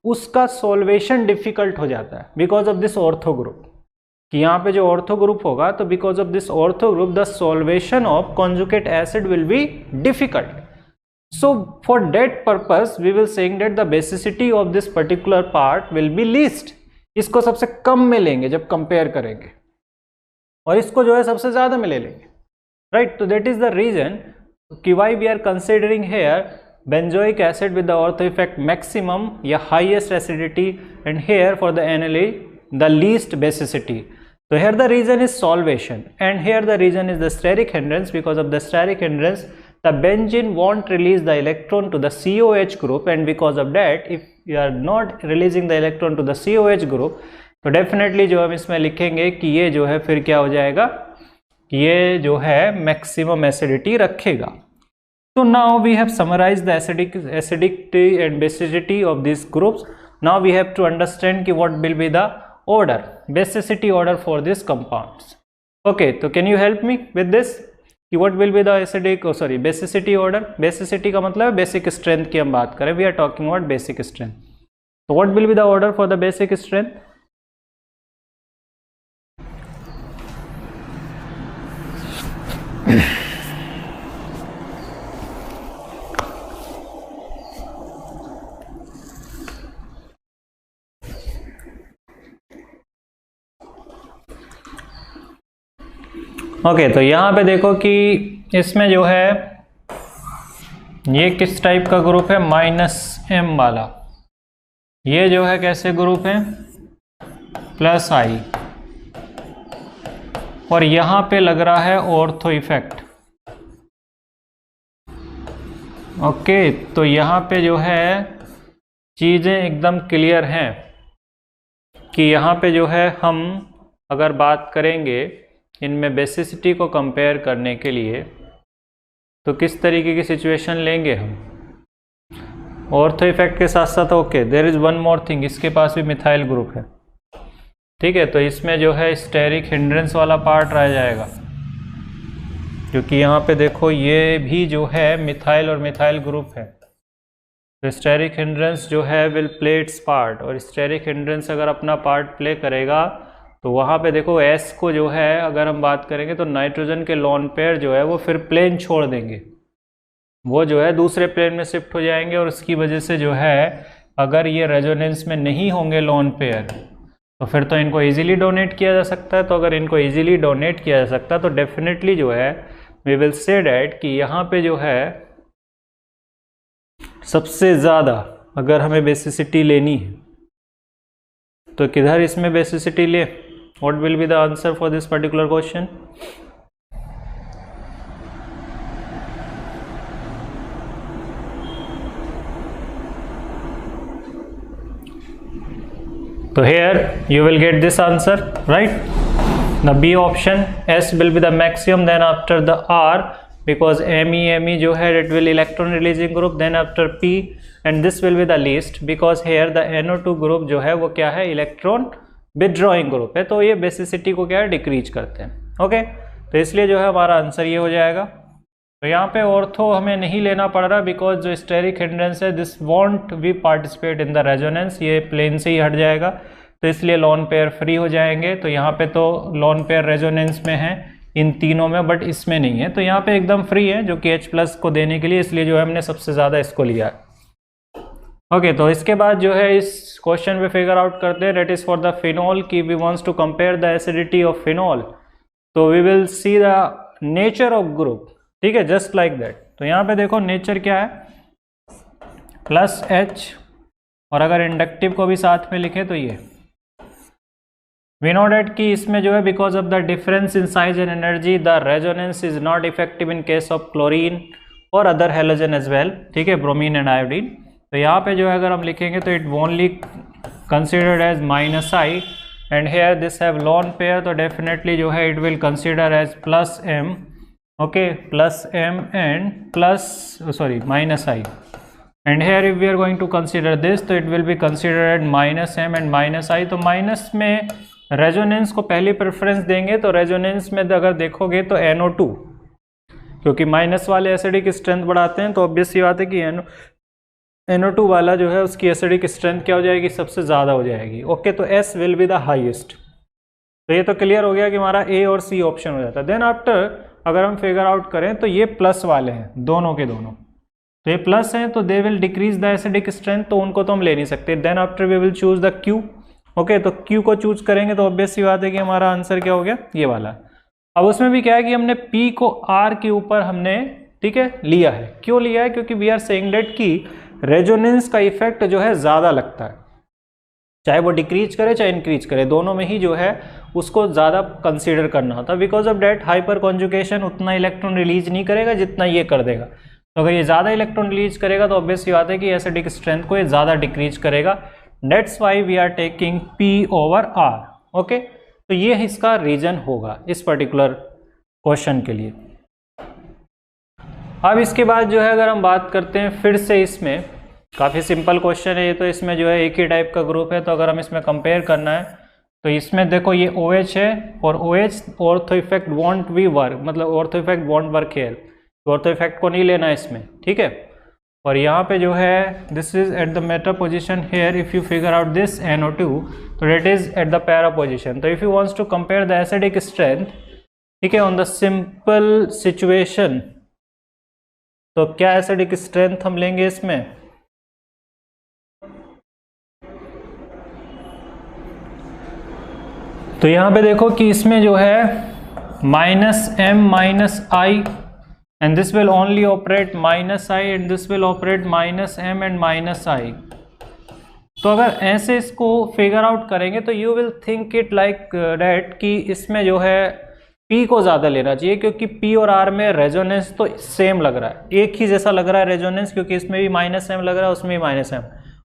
A: उसका सॉल्वेशन डिफिकल्ट हो जाता है because of this ortho group, कि यहाँ पे जो ऑर्थो ग्रुप होगा तो because of this ortho group the solvation of conjugate acid will be difficult. So for that purpose we will saying that the basicity of this particular part will be least, इसको सबसे कम में लेंगे जब compare करेंगे और इसको जो है सबसे ज्यादा में ले लेंगे, राइट। तो that is the reason कि why we are considering here benzoic acid with the ortho effect maximum या highest acidity and here for the NLA the least basicity. So here the reason is solvation and here the reason is the steric hindrance. Because of the steric hindrance the benzene won't release the electron to the COH group, and because of that if you are not releasing the electron to the COH group तो definitely जो हम इसमें लिखेंगे कि ये जो है फिर क्या हो जाएगा, ये जो है maximum acidity रखेगा। So now we have summarized the acidity and basicity of these groups. Now we have to understand कि what will be the order, basicity order for these compounds. Okay, तो can you help me with this? कि what will be the acidic basicity order? Basicity का मतलब है basic strength की हम बात करें, we are talking about basic strength. So what will be the order for the basic strength? Okay, तो यहाँ पे देखो कि इसमें जो है ये किस टाइप का ग्रुप है, -M वाला, ये जो है कैसे ग्रुप है, +I, और यहाँ पे लग रहा है ऑर्थो इफेक्ट। ओके, तो यहाँ पे जो है चीज़ें एकदम क्लियर हैं कि यहाँ पे जो है हम अगर बात करेंगे इनमें बेसिसिटी को कंपेयर करने के लिए तो किस तरीके की सिचुएशन लेंगे हम ऑर्थो इफेक्ट के साथ साथ। Okay, there is one more thing, इसके पास भी मिथाइल ग्रुप है, ठीक है, तो इसमें जो है स्टेरिक हिंड्रेंस वाला पार्ट रह जाएगा, क्योंकि यहाँ पे देखो ये भी जो है मिथाइल और मिथाइल ग्रुप है, तो स्टेरिक हिंड्रेंस जो है विल प्ले इट्स पार्ट, और स्टेरिक हिंड्रेंस अगर अपना पार्ट प्ले करेगा तो वहाँ पे देखो S को जो है अगर हम बात करेंगे तो नाइट्रोजन के लोन पेयर जो है वो फिर प्लेन छोड़ देंगे, वो जो है दूसरे प्लेन में शिफ्ट हो जाएंगे, और उसकी वजह से जो है अगर ये रेजोनेंस में नहीं होंगे लोन पेयर तो फिर तो इनको इजीली डोनेट किया जा सकता है। तो अगर इनको इजीली डोनेट किया जा सकता है तो डेफिनेटली जो है वी विल से डैट कि यहाँ पे जो है सबसे ज़्यादा अगर हमें बेसिसिटी लेनी है तो किधर इसमें बेसिसिटी ले, what will be the answer for this particular question? So here you will get this answer, right? The B option, S will be the maximum, then after the R, because Me जो है it will electron releasing group, then after P and this will be the least, because here the NO2 group जो है वो क्या है, electron withdrawing group है, तो ये बेसिसिटी को क्या है, डिक्रीज करते हैं। ओके, तो इसलिए जो है हमारा आंसर ये हो जाएगा। तो यहाँ पे ऑर्थो हमें नहीं लेना पड़ रहा बिकॉज जो स्टेरिक हिंड्रेंस है this won't we participate in the resonance, ये प्लेन से ही हट जाएगा, तो इसलिए लॉन पेयर फ्री हो जाएंगे। तो यहाँ पे तो लॉन पेयर रेजोनेंस में है इन तीनों में, बट इसमें नहीं है, तो यहाँ पे एकदम फ्री है जो कि H+ को देने के लिए, इसलिए जो है हमने सबसे ज़्यादा इसको लिया है। ओके तो इसके बाद जो है इस क्वेश्चन पे फिगर आउट करते हैं, that is for the phenol की we wants to compare the acidity of phenol, तो we will see the nature of group, ठीक है, जस्ट लाइक दैट। तो यहाँ पे देखो नेचर क्या है, प्लस H, और अगर इंडक्टिव को भी साथ में लिखे तो ये वी नो डेट कि इसमें जो है because of the difference in size and energy the resonance is not effective in case of chlorine और अदर हेलोजन एज वेल, ठीक है, ब्रोमीन एंड आयोडीन। तो यहाँ पे जो है अगर हम लिखेंगे तो it only considered as -I and here this have lone pair, तो डेफिनेटली जो है it will consider as +M, okay, +M and -I, and here if we are going to consider this तो it will be considered -M and -I। तो minus में resonance को पहली preference देंगे, तो रेजोनेंस में अगर देखोगे तो NO2, क्योंकि माइनस वाले एसिडिक स्ट्रेंथ बढ़ाते हैं, तो ऑब्वियस ये बात है कि NO2 वाला जो है उसकी एसिडिक स्ट्रेंथ क्या हो जाएगी, सबसे ज़्यादा हो जाएगी। ओके तो S will be the highest. तो ये तो क्लियर हो गया कि हमारा A और C ऑप्शन हो जाता है। देन आफ्टर अगर हम फिगर आउट करें तो ये प्लस वाले हैं दोनों के दोनों, तो ये प्लस हैं तो they will decrease the acidic strength, तो उनको तो हम ले नहीं सकते। Then after we will choose the Q, okay, तो Q को चूज करेंगे तो ऑब्वियस सी बात है कि हमारा आंसर क्या हो गया, ये वाला। अब उसमें भी क्या है कि हमने P को R के ऊपर हमने, ठीक है, लिया है। क्यों लिया है, क्योंकि वी आर सेइंग दैट कि रेजोनेंस का इफेक्ट जो है ज़्यादा लगता है, चाहे वो डिक्रीज करे चाहे इंक्रीज करे, दोनों में ही जो है उसको ज़्यादा कंसीडर करना होता है। Because of that hyperconjugation उतना इलेक्ट्रॉन रिलीज नहीं करेगा जितना ये कर देगा, तो अगर ये ज़्यादा इलेक्ट्रॉन रिलीज करेगा तो ऑब्वियस ये बात है कि एसिडिक स्ट्रेंथ को ये ज़्यादा डिक्रीज करेगा। That's why we are taking P over R, okay. तो ये इसका रीजन होगा इस पर्टिकुलर क्वेश्चन के लिए। अब इसके बाद जो है अगर हम बात करते हैं फिर से, इसमें काफ़ी सिंपल क्वेश्चन है ये, तो इसमें जो है एक ही टाइप का ग्रुप है, तो अगर हम इसमें कंपेयर करना है तो इसमें देखो ये OH है, और OH ortho effect won't we work, मतलब ortho effect won't work here, तो ऑर्थो इफेक्ट को नहीं लेना है इसमें, ठीक है। और यहाँ पे जो है this is at the meta position here, if you figure out this NO2 तो that is at the para position. तो if you wants to compare the acidic strength, ठीक है, ऑन द सिंपल सिचुएशन, तो क्या acidic strength हम लेंगे इसमें, तो यहाँ पे देखो कि इसमें जो है -M -I and this will only operate -I and this will operate -M and -I। तो अगर ऐसे इसको फिगर आउट करेंगे तो you will think it like that कि इसमें जो है P को ज़्यादा लेना चाहिए, क्योंकि P और R में रेजोनेंस तो सेम लग रहा है, एक ही जैसा लग रहा है रेजोनेंस, क्योंकि इसमें भी -M लग रहा है उसमें भी -M,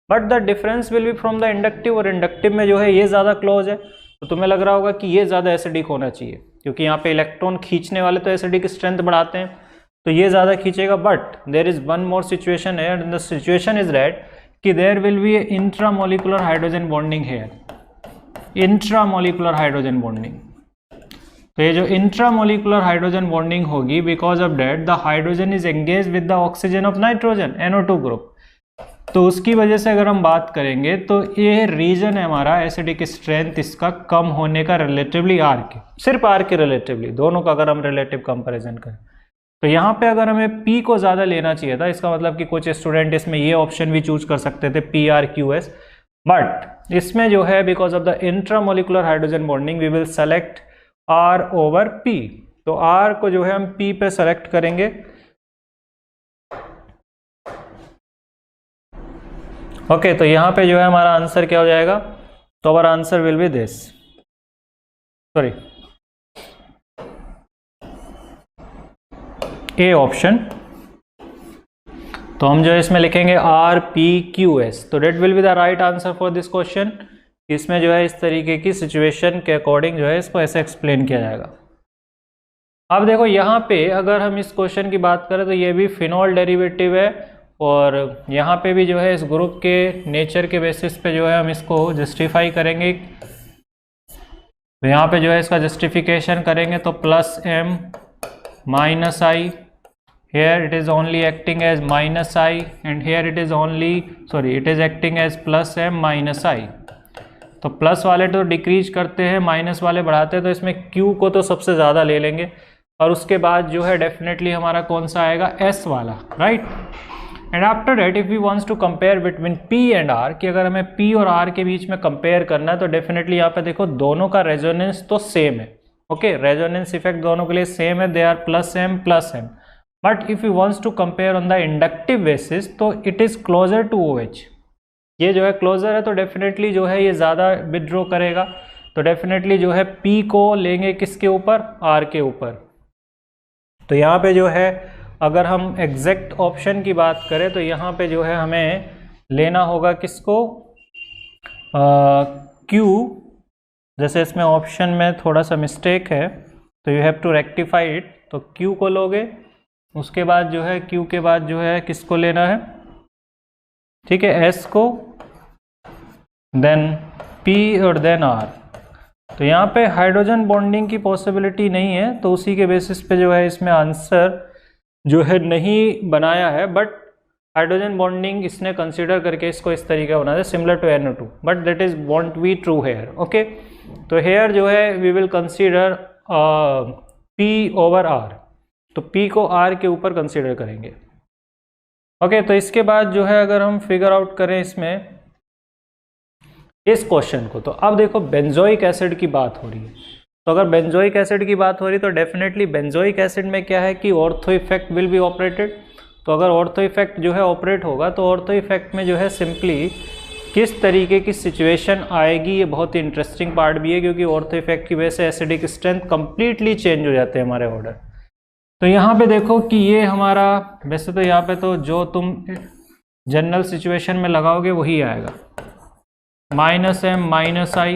A: but the difference will be from the inductive, और इंडक्टिव में जो है ये ज़्यादा क्लोज है, तो तुम्हें लग रहा होगा कि ये ज़्यादा एसिडिक होना चाहिए, क्योंकि यहाँ पे इलेक्ट्रॉन खींचने वाले तो एसिडिक स्ट्रेंथ बढ़ाते हैं, तो ये ज़्यादा खींचेगा। But there is one more situation है, and the situation is that कि there will be a intramolecular hydrogen bonding here, intramolecular hydrogen bonding. तो ये जो इंट्रामोलिकुलर हाइड्रोजन बॉन्डिंग होगी, because of that the hydrogen is engage with the oxygen of nitrogen, NO2 group, तो उसकी वजह से अगर हम बात करेंगे तो ये रीजन है हमारा एसिडिक स्ट्रेंथ इसका कम होने का रिलेटिवली R के, सिर्फ R के रिलेटिवली, दोनों का अगर हम रिलेटिव कंपैरिजन करें। तो यहाँ पे अगर हमें P को ज़्यादा लेना चाहिए था, इसका मतलब कि कुछ स्टूडेंट इसमें ये ऑप्शन भी चूज कर सकते थे PRQS, बट इसमें जो है because of the intramolecular hydrogen bonding we will select R over P। तो R को जो है हम P पे सेलेक्ट करेंगे, ओके। तो यहाँ पे जो है हमारा आंसर क्या हो जाएगा, तो हमारा answer will be this, sorry A option. तो हम जो है इसमें लिखेंगे RPQS, तो that will be the right answer for this question. इसमें जो है इस तरीके की सिचुएशन के अकॉर्डिंग जो है इसको ऐसे एक्सप्लेन किया जाएगा। अब देखो यहाँ पे अगर हम इस क्वेश्चन की बात करें तो ये भी फिनॉल डेरिवेटिव है, और यहाँ पे भी जो है इस ग्रुप के नेचर के बेसिस पे जो है हम इसको जस्टिफाई करेंगे। तो यहाँ पे जो है इसका जस्टिफिकेशन करेंगे तो +M -I, here it is only acting as -I and here it is only, sorry, it is acting as +M -I। तो प्लस वाले तो डिक्रीज करते हैं, माइनस वाले बढ़ाते हैं, तो इसमें Q को तो सबसे ज़्यादा ले लेंगे, और उसके बाद जो है डेफिनेटली हमारा कौन सा आएगा, S वाला, right. And after that if we wants to compare between P and R, कि अगर हमें P और R के बीच में कंपेयर करना है तो डेफिनेटली यहाँ पे देखो दोनों का रेजोनेंस तो सेम है, ओके, रेजोनेंस इफेक्ट दोनों के लिए सेम है, they are plus m, but if you wants to compare on the inductive basis तो it is closer to OH, ये जो है क्लोजर है तो डेफिनेटली जो है ये ज़्यादा विथड्रॉ करेगा, तो डेफिनेटली जो है P को लेंगे किसके ऊपर, R के ऊपर। तो यहाँ पे जो है अगर हम एग्जैक्ट ऑप्शन की बात करें तो यहाँ पे जो है हमें लेना होगा किसको, Q, जैसे इसमें ऑप्शन में थोड़ा सा मिस्टेक है तो you have to rectify it, तो Q को लोगे, उसके बाद जो है Q के बाद जो है किसको लेना है, ठीक है, S को, देन P और देन R। तो यहाँ पे हाइड्रोजन बॉन्डिंग की पॉसिबिलिटी नहीं है तो उसी के बेसिस पे जो है इसमें आंसर जो है नहीं बनाया है, बट हाइड्रोजन बॉन्डिंग इसने कंसीडर करके इसको इस तरीके होना है similar to NO2, but that is won't be true here, okay. तो हेयर जो है we will consider P over R, तो P को R के ऊपर कंसीडर करेंगे, ओके। तो इसके बाद जो है अगर हम फिगर आउट करें इसमें इस क्वेश्चन को, तो अब देखो बेंजोइक एसिड की बात हो रही है, तो अगर बेंजोइक एसिड की बात हो रही है तो डेफिनेटली बेंजोइक एसिड में क्या है कि ortho effect will be operated, तो अगर ऑर्थो इफेक्ट जो है ऑपरेट होगा तो ऑर्थो इफेक्ट में जो है सिंपली किस तरीके की सिचुएशन आएगी, ये बहुत ही इंटरेस्टिंग पार्ट भी है, क्योंकि ऑर्थो इफेक्ट की वजह से एसिडिक स्ट्रेंथ कंप्लीटली चेंज हो जाते हैं हमारे ऑर्डर। तो यहाँ पे देखो कि ये हमारा, वैसे तो यहाँ पे तो जो तुम जनरल सिचुएशन में लगाओगे वही आएगा, -m - I,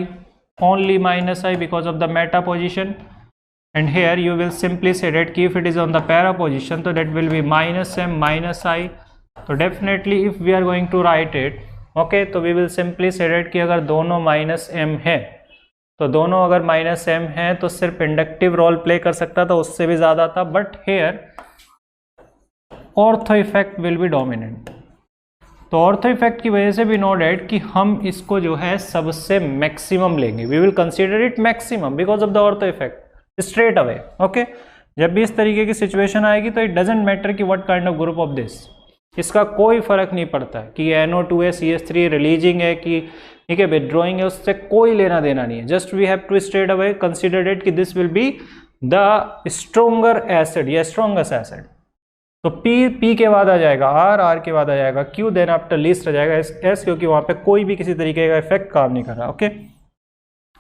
A: only -I because of the meta position, and here you will simply say that if it is on the para position so that will be -m - I, so definitely if we are going to write it, okay, तो we will simply say that कि अगर दोनों -m है तो दोनों अगर -m है तो सिर्फ इंडक्टिव रोल प्ले कर सकता था, उससे भी ज़्यादा था, but here ortho effect will be dominant. तो ऑर्थो इफेक्ट की वजह से भी नो डाउट कि हम इसको जो है सबसे मैक्सिमम लेंगे, we will consider it maximum because of the ortho effect straight away, okay. जब भी इस तरीके की सिचुएशन आएगी तो इट डजेंट मैटर कि what kind of group of this, इसका कोई फर्क नहीं पड़ता कि NO2 है, CH3 रिलीजिंग है कि ठीक है विदड्रॉइंग है, उससे कोई लेना देना नहीं है, just we have to straight away consider it कि this will be the stronger acid या स्ट्रोंगेस्ट एसिड। तो P के बाद आ जाएगा R के बाद आ जाएगा Q, देन आफ्टर लीस्ट आ जाएगा S, क्योंकि वहाँ पे कोई भी किसी तरीके का इफेक्ट काम नहीं कर रहा, ओके।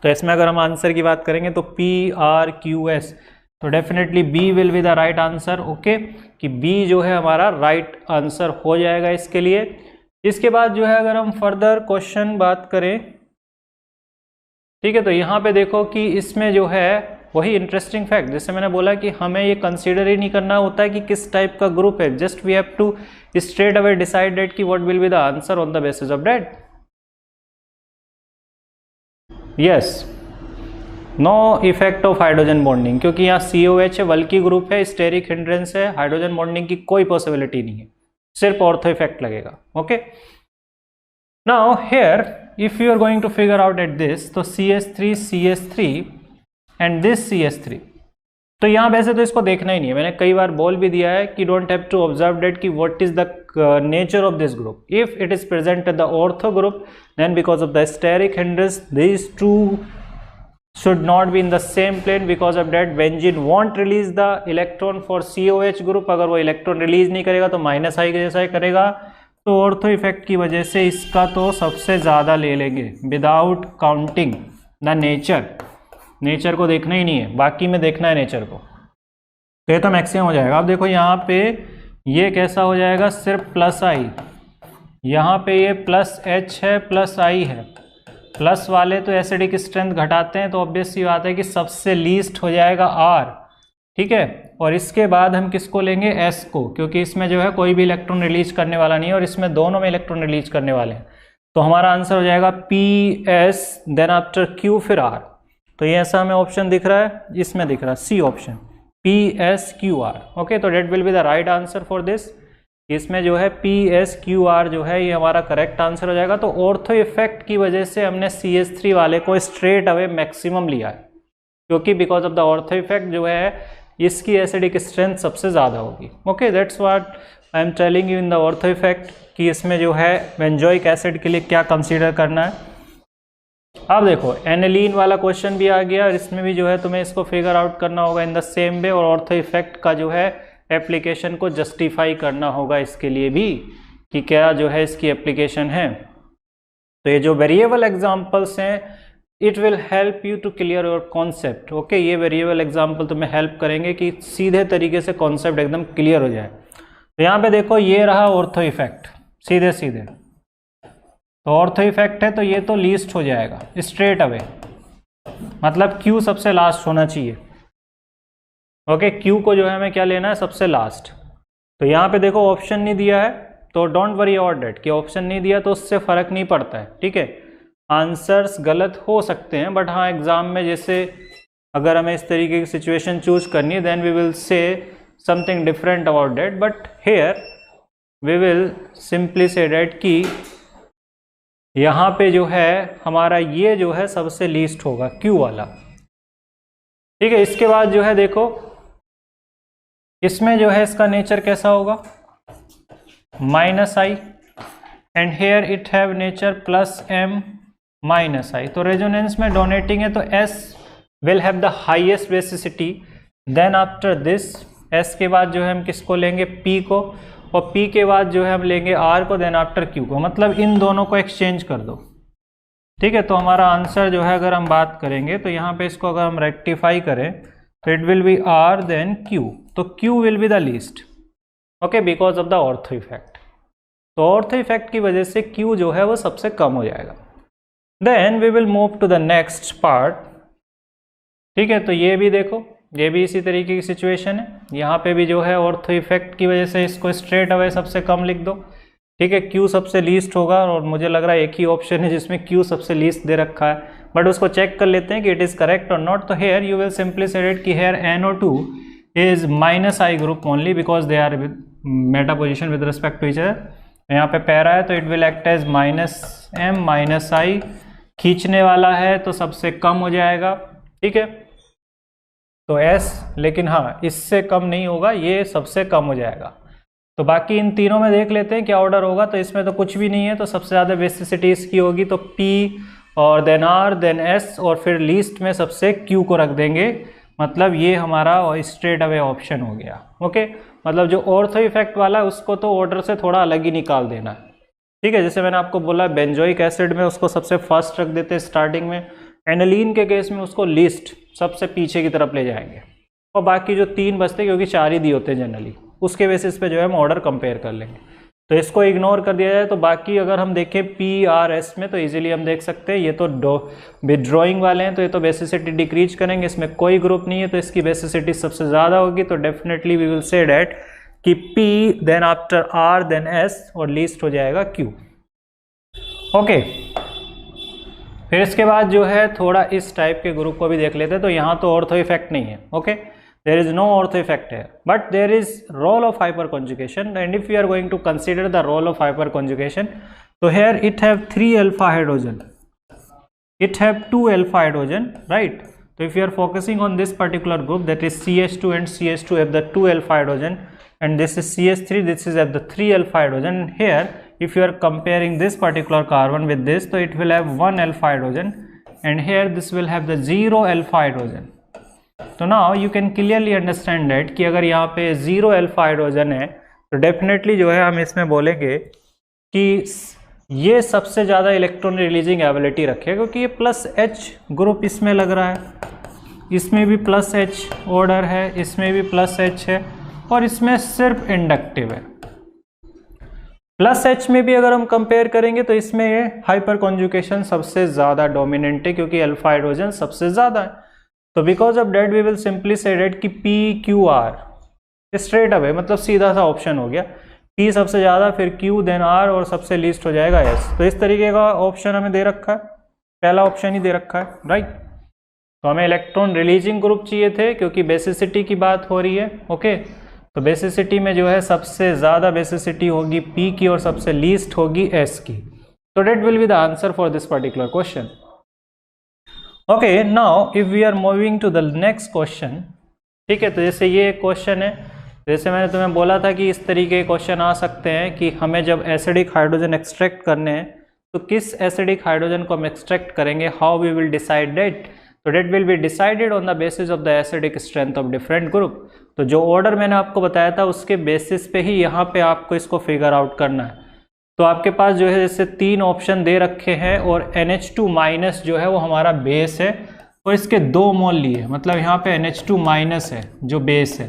A: तो इसमें अगर हम आंसर की बात करेंगे तो P R Q S, तो definitely B will be the right answer, okay, कि B जो है हमारा राइट आंसर हो जाएगा इसके लिए। इसके बाद जो है अगर हम फर्दर क्वेश्चन बात करें, ठीक है, तो यहाँ पे देखो कि इसमें जो है वही इंटरेस्टिंग फैक्ट जैसे मैंने बोला कि हमें ये कंसीडर ही नहीं करना होता है कि किस टाइप का ग्रुप है, just we have to straight away decide that कि what will be the answer on the basis of that. Yes, no effect of hydrogen bonding, क्योंकि यहाँ COH है, वल्की ग्रुप है, स्टेरिक हिंड्रेंस है, hydrogen bonding की कोई possibility नहीं है, सिर्फ ऑर्थो इफेक्ट लगेगा, okay. Now here if you are going to figure out at this, तो CH3 एंड दिस CH3, तो यहाँ वैसे तो इसको देखना ही नहीं है, मैंने कई बार बोल भी दिया है कि don't have to observe that कि what is the nature of this group, if it is present at the ortho group then because of the steric hindrance these two should not be in the same plane, because of that benzene won't release the electron for COH group, अगर वो electron release नहीं करेगा तो -I के जैसा ही करेगा, तो ortho effect की वजह से इसका तो सबसे ज़्यादा ले लेंगे विदाउट काउंटिंग द नेचर को देखना ही नहीं है, बाकी में देखना है नेचर को, तो ये तो मैक्सिमम हो जाएगा। अब देखो यहाँ पे ये कैसा हो जाएगा, सिर्फ +I, यहाँ पे ये +H है +I है, प्लस वाले तो एसिडिक स्ट्रेंथ घटाते हैं, तो ऑब्वियस सी बात है कि सबसे लीस्ट हो जाएगा R, ठीक है, और इसके बाद हम किसको लेंगे, S को, क्योंकि इसमें जो है कोई भी इलेक्ट्रॉन रिलीज करने वाला नहीं है और इसमें दोनों में इलेक्ट्रॉन रिलीज करने वाले हैं, तो हमारा आंसर हो जाएगा PS देन आफ्टर Q फिर R। तो ये ऐसा हमें ऑप्शन दिख रहा है, इसमें दिख रहा है C ऑप्शन PSQR, ओके, तो that will be the right answer for this. इसमें जो है PSQR जो है ये हमारा करेक्ट आंसर हो जाएगा। तो ऑर्थो इफेक्ट की वजह से हमने CH3 वाले को स्ट्रेट अवे मैक्सिमम लिया है, क्योंकि because of the ortho effect जो है इसकी एसिडिक स्ट्रेंथ सबसे ज़्यादा होगी, okay, that's what I am telling you in the ortho effect कि इसमें जो है बेंजोइक एसिड के लिए क्या कंसीडर करना है। अब देखो एनिलीन वाला क्वेश्चन भी आ गया और इसमें भी जो है तुम्हें इसको फिगर आउट करना होगा इन द सेम वे, और ऑर्थो इफेक्ट का जो है एप्लीकेशन को जस्टिफाई करना होगा इसके लिए भी कि क्या जो है इसकी एप्लीकेशन है। तो ये जो वेरिएबल एग्जांपल्स हैं it will help you to clear your concept. Okay, ये वेरिएबल एग्जांपल तुम्हें हेल्प करेंगे कि सीधे तरीके से कॉन्सेप्ट एकदम क्लियर हो जाए। तो यहाँ पे देखो ये रहा ऑर्थो इफेक्ट सीधे सीधे, तो ऑर्थो इफेक्ट है तो ये तो लीस्ट हो जाएगा स्ट्रेट अवे, मतलब क्यू सबसे लास्ट होना चाहिए। ओके, क्यू को जो है हमें क्या लेना है, सबसे लास्ट। तो यहाँ पे देखो ऑप्शन नहीं दिया है तो डोंट वरी अबाउट दैट कि ऑप्शन नहीं दिया तो उससे फर्क नहीं पड़ता है, ठीक है। आंसर्स गलत हो सकते हैं बट हाँ एग्जाम में जैसे अगर हमें इस तरीके की सिचुएशन चूज करनी है then we will say something different about that, but here we will simply say that कि यहाँ पे जो है हमारा ये जो है सबसे लीस्ट होगा क्यू वाला, ठीक है। इसके बाद जो है देखो इसमें जो है इसका नेचर कैसा होगा, -i and here it have nature +m -i। तो रेजोनेंस में डोनेटिंग है तो s will have the highest basicity, then after this s के बाद जो है हम किसको लेंगे, p को, और p के बाद जो है हम लेंगे r को, देन आफ्टर q को, मतलब इन दोनों को एक्सचेंज कर दो, ठीक है। तो हमारा आंसर जो है अगर हम बात करेंगे तो यहाँ पे इसको अगर हम रेक्टिफाई करें तो it will be r then q, तो q will be the least, okay, because of the ortho effect. तो ऑर्थो इफेक्ट की वजह से q जो है वो सबसे कम हो जाएगा। Then we will move to the next part, ठीक है। तो ये भी देखो ये भी इसी तरीके की सिचुएशन है, यहाँ पे भी जो है ऑर्थो इफेक्ट की वजह से इसको स्ट्रेट अवे सबसे कम लिख दो, ठीक है। q सबसे लीस्ट होगा और मुझे लग रहा है एक ही ऑप्शन है जिसमें q सबसे लीस्ट दे रखा है, बट उसको चेक कर लेते हैं कि इट इज करेक्ट और नॉट। तो here you will simply say कि here NO2 is -i group only because they are meta position with respect to each other. यहाँ पे पैरा है तो it will act as -m -i, खींचने वाला है तो सबसे कम हो जाएगा, ठीक है। तो s, लेकिन हाँ इससे कम नहीं होगा, ये सबसे कम हो जाएगा। तो बाकी इन तीनों में देख लेते हैं क्या ऑर्डर होगा। तो इसमें तो कुछ भी नहीं है, तो सबसे ज़्यादा बेसिसिटी इसकी होगी तो p और देन r देन s और फिर लीस्ट में सबसे q को रख देंगे, मतलब ये हमारा स्ट्रेट अवे ऑप्शन हो गया, ओके। मतलब जो ऑर्थो इफेक्ट वाला है उसको तो ऑर्डर से थोड़ा अलग ही निकाल देना है, ठीक है। जैसे मैंने आपको बोला बेंजोइक एसिड में उसको सबसे फर्स्ट रख देते हैं स्टार्टिंग में, एनिलीन के केस में उसको लीस्ट सबसे पीछे की तरफ ले जाएंगे, और बाकी जो 3 बचते क्योंकि 4 ही दिए होते हैं जनरली, उसके बेसिस पे जो है हम ऑर्डर कंपेयर कर लेंगे। तो इसको इग्नोर कर दिया जाए तो बाकी अगर हम देखें PRS में तो इजीली हम देख सकते हैं ये तो विड्रॉइंग वाले हैं, तो ये तो बेसिसिटी डिक्रीज करेंगे, इसमें कोई ग्रुप नहीं है तो इसकी बेसिसिटी सबसे ज़्यादा होगी। तो definitely we will say that कि P then after R then S और लीस्ट हो जाएगा Q, ओके। फिर इसके बाद जो है थोड़ा इस टाइप के ग्रुप को भी देख लेते हैं। तो यहाँ तो ऑर्थो इफेक्ट नहीं है, okay, there is no ortho effect here, but there is role of hyperconjugation, and if we are going to consider the role of hyperconjugation, so here it have 3 alpha hydrogen, it have 2 alpha hydrogen, right? So if you are focusing on this particular group, that is CH2 and CH2 have the 2 alpha hydrogen, and this is CH3, this is have the 3 alpha hydrogen. And here if you are comparing this particular carbon with this, so it will have 1 alpha hydrogen, and here this will have the 0 alpha hydrogen. तो now you can clearly understand that कि अगर यहाँ पे 0 alpha hydrogen है तो definitely जो है हम इसमें बोलेंगे कि ये सबसे ज़्यादा इलेक्ट्रॉन रिलीजिंग एबिलिटी रखेगा, क्योंकि ये +H ग्रुप इसमें लग रहा है, इसमें भी +H ऑर्डर है, इसमें भी +H है, और इसमें सिर्फ इंडक्टिव है। +H में भी अगर हम कंपेयर करेंगे तो इसमें ये हाइपर कॉन्जुगेशन सबसे ज़्यादा डोमिनेंट है क्योंकि अल्फा हाइड्रोजन सबसे ज़्यादा है। तो because of that we will simply say that कि PQR स्ट्रेट अवे, मतलब सीधा सा ऑप्शन हो गया, P सबसे ज़्यादा फिर Q देन R और सबसे लीस्ट हो जाएगा S। तो इस तरीके का ऑप्शन हमें दे रखा है, पहला ऑप्शन ही दे रखा है, राइट। तो हमें इलेक्ट्रॉन रिलीजिंग ग्रुप चाहिए थे क्योंकि बेसिसिटी की बात हो रही है, ओके। तो बेसिसिटी में जो है सबसे ज़्यादा बेसिसिटी होगी P की और सबसे लीस्ट होगी S की। तो that will be the answer for this particular question. Okay, now if we are moving to the next question, ठीक है। तो जैसे ये क्वेश्चन है जैसे मैंने तुम्हें बोला था कि इस तरीके के क्वेश्चन आ सकते हैं कि हमें जब एसिडिक हाइड्रोजन एक्सट्रैक्ट करने हैं तो किस एसिडिक हाइड्रोजन को हम एक्सट्रैक्ट करेंगे, how we will decide that, तो that will be decided on the basis of the acidic strength of different group. तो जो ऑर्डर मैंने आपको बताया था उसके बेसिस पे ही यहाँ पे आपको इसको फिगर आउट करना है। तो आपके पास जो है जैसे 3 ऑप्शन दे रखे हैं और NH2 माइनस जो है वो हमारा बेस है और इसके 2 मोल लिए, मतलब यहाँ पे NH2 माइनस है जो बेस है।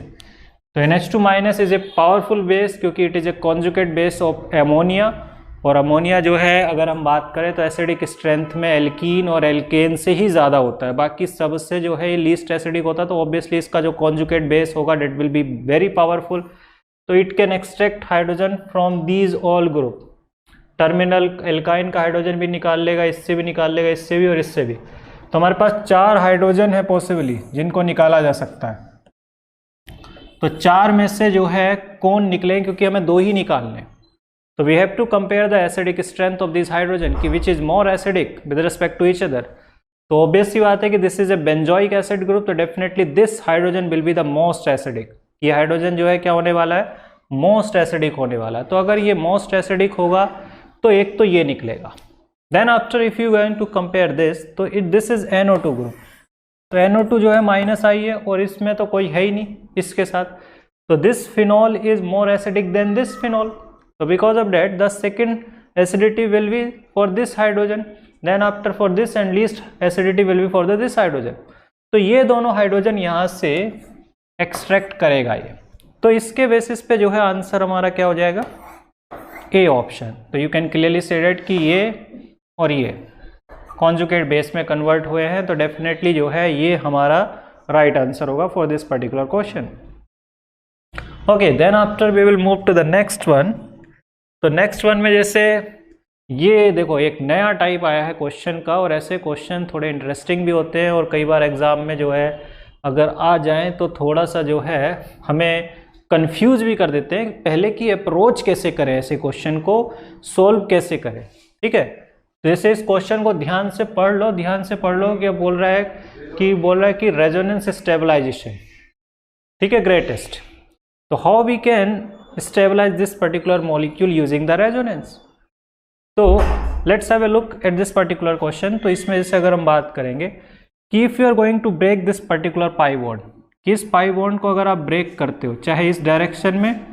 A: तो NH2 minus is a powerful base क्योंकि it is a conjugate base of ammonia, और अमोनिया जो है अगर हम बात करें तो एसिडिक स्ट्रेंथ में एल्कीन और एल्केन से ही ज़्यादा होता है, बाकी सबसे जो है ये लीस्ट एसिडिक होता है। तो ऑब्वियसली इसका जो कॉन्जुगेट बेस होगा that will be very powerful. तो it can extract hydrogen from these all group. Terminal alkyne का हाइड्रोजन भी निकाल लेगा, इससे भी निकाल लेगा, इससे भी और इससे भी। तो हमारे पास 4 हाइड्रोजन है पॉसिबली जिनको निकाला जा सकता है। तो 4 में से जो है कौन निकले, क्योंकि हमें 2 ही निकालने। तो we have to compare the acidic strength of this hydrogen कि which is more acidic with respect to each other. तो ऑब्वियस सी बात है कि this is a benzoic acid group, तो definitely this hydrogen will be the most acidic. ये hydrogen जो है क्या होने वाला है, मोस्ट एसिडिक होने वाला है। तो अगर ये मोस्ट एसिडिक होगा तो एक तो ये निकलेगा। Then after if you going to compare this, तो दिस इज NO2 ग्रुप। तो NO2 जो है माइनस आई है और इसमें तो कोई है ही नहीं इसके साथ। तो this phenol is more acidic then this phenol. So because of that the second acidity will be for this hydrogen, then after for this and least acidity will be for this hydrogen। तो ये दोनों hydrogen यहाँ से extract करेगा ये। तो इसके basis पे जो है आंसर हमारा क्या हो जाएगा, ए ऑप्शन। तो you can clearly say that कि ये और ये कॉन्जुगेट बेस में कन्वर्ट हुए हैं, तो डेफिनेटली जो है ये हमारा राइट आंसर होगा for this particular question. Okay, then after we will move to the next one. तो नेक्स्ट वन में जैसे ये देखो एक नया टाइप आया है क्वेश्चन का, और ऐसे क्वेश्चन थोड़े इंटरेस्टिंग भी होते हैं और कई बार एग्जाम में जो है अगर आ जाएं तो थोड़ा सा जो है हमें कंफ्यूज भी कर देते हैं पहले की अप्रोच कैसे करें, ऐसे क्वेश्चन को सोल्व कैसे करें। ठीक है, तो जैसे इस क्वेश्चन को ध्यान से पढ़ लो, ध्यान से पढ़ लो। क्या बोल रहा है कि रेजोनेंस स्टेबलाइजेशन, ठीक है, ग्रेटेस्ट। तो how we can stabilize this particular molecule using the resonance। तो let's have a look at this particular question। तो इसमें जैसे अगर हम बात करेंगे कि if you are going to break this particular pi bond, कि इस pi bond को अगर आप ब्रेक करते हो चाहे इस डायरेक्शन में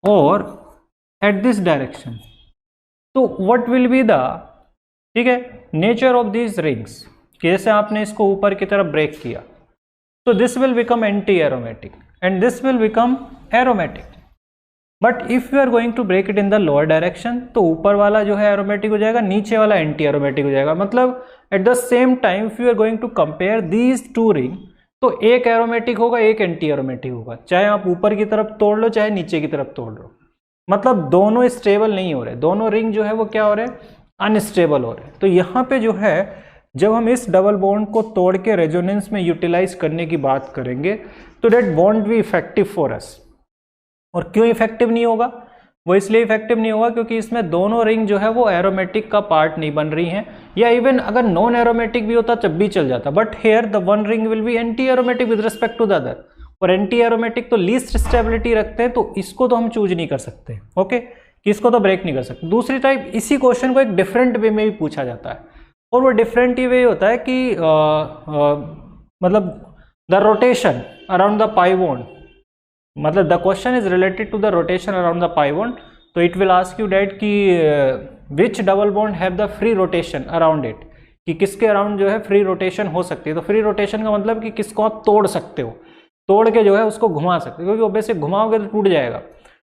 A: और at this direction, तो what will be the, ठीक है, nature of these rings। कि जैसे आपने इसको ऊपर की तरफ ब्रेक किया तो this will become anti aromatic and this will become aromatic। But if you are going to break it in the lower direction, तो ऊपर वाला जो है एरोमेटिक हो जाएगा, नीचे वाला एंटी एरोमेटिक हो जाएगा। मतलब at the same time if you are going to compare these 2 ring, तो एक एरोमेटिक होगा एक एंटी एरोमेटिक होगा, चाहे आप ऊपर की तरफ तोड़ लो चाहे नीचे की तरफ तोड़ लो। मतलब दोनों स्टेबल नहीं हो रहे, दोनों रिंग जो है वो क्या हो रहे हैं, अनस्टेबल हो रहे हैं। तो यहाँ पे जो है जब हम इस डबल बॉन्ड को तोड़ के रेजोनेंस में यूटिलाइज करने की बात करेंगे तो that won't be effective for us. और क्यों इफेक्टिव नहीं होगा, वो इसलिए इफेक्टिव नहीं होगा क्योंकि इसमें दोनों रिंग जो है वो एरोमेटिक का पार्ट नहीं बन रही हैं, या इवन अगर नॉन एरोमेटिक भी होता तब भी चल जाता। But here the one ring will be anti aromatic with respect to the other, और एंटी एरोमेटिक तो लीस्ट स्टेबिलिटी रखते हैं, तो इसको तो हम चूज नहीं कर सकते। ओके, कि इसको तो ब्रेक नहीं कर सकते। दूसरी टाइप, इसी क्वेश्चन को एक डिफरेंट वे में भी पूछा जाता है, और वो डिफरेंट वे होता है कि मतलब the rotation around the pi bond, मतलब the question is related to the rotation around the pi bond. तो it will ask you that कि which double bond have the free rotation around it, कि किसके around जो है free rotation हो सकती है। तो फ्री रोटेशन का मतलब कि किसको आप तोड़ सकते हो, तोड़ के जो है उसको घुमा सकते हो, क्योंकि ऑब्वियसली घुमाओगे तो टूट जाएगा।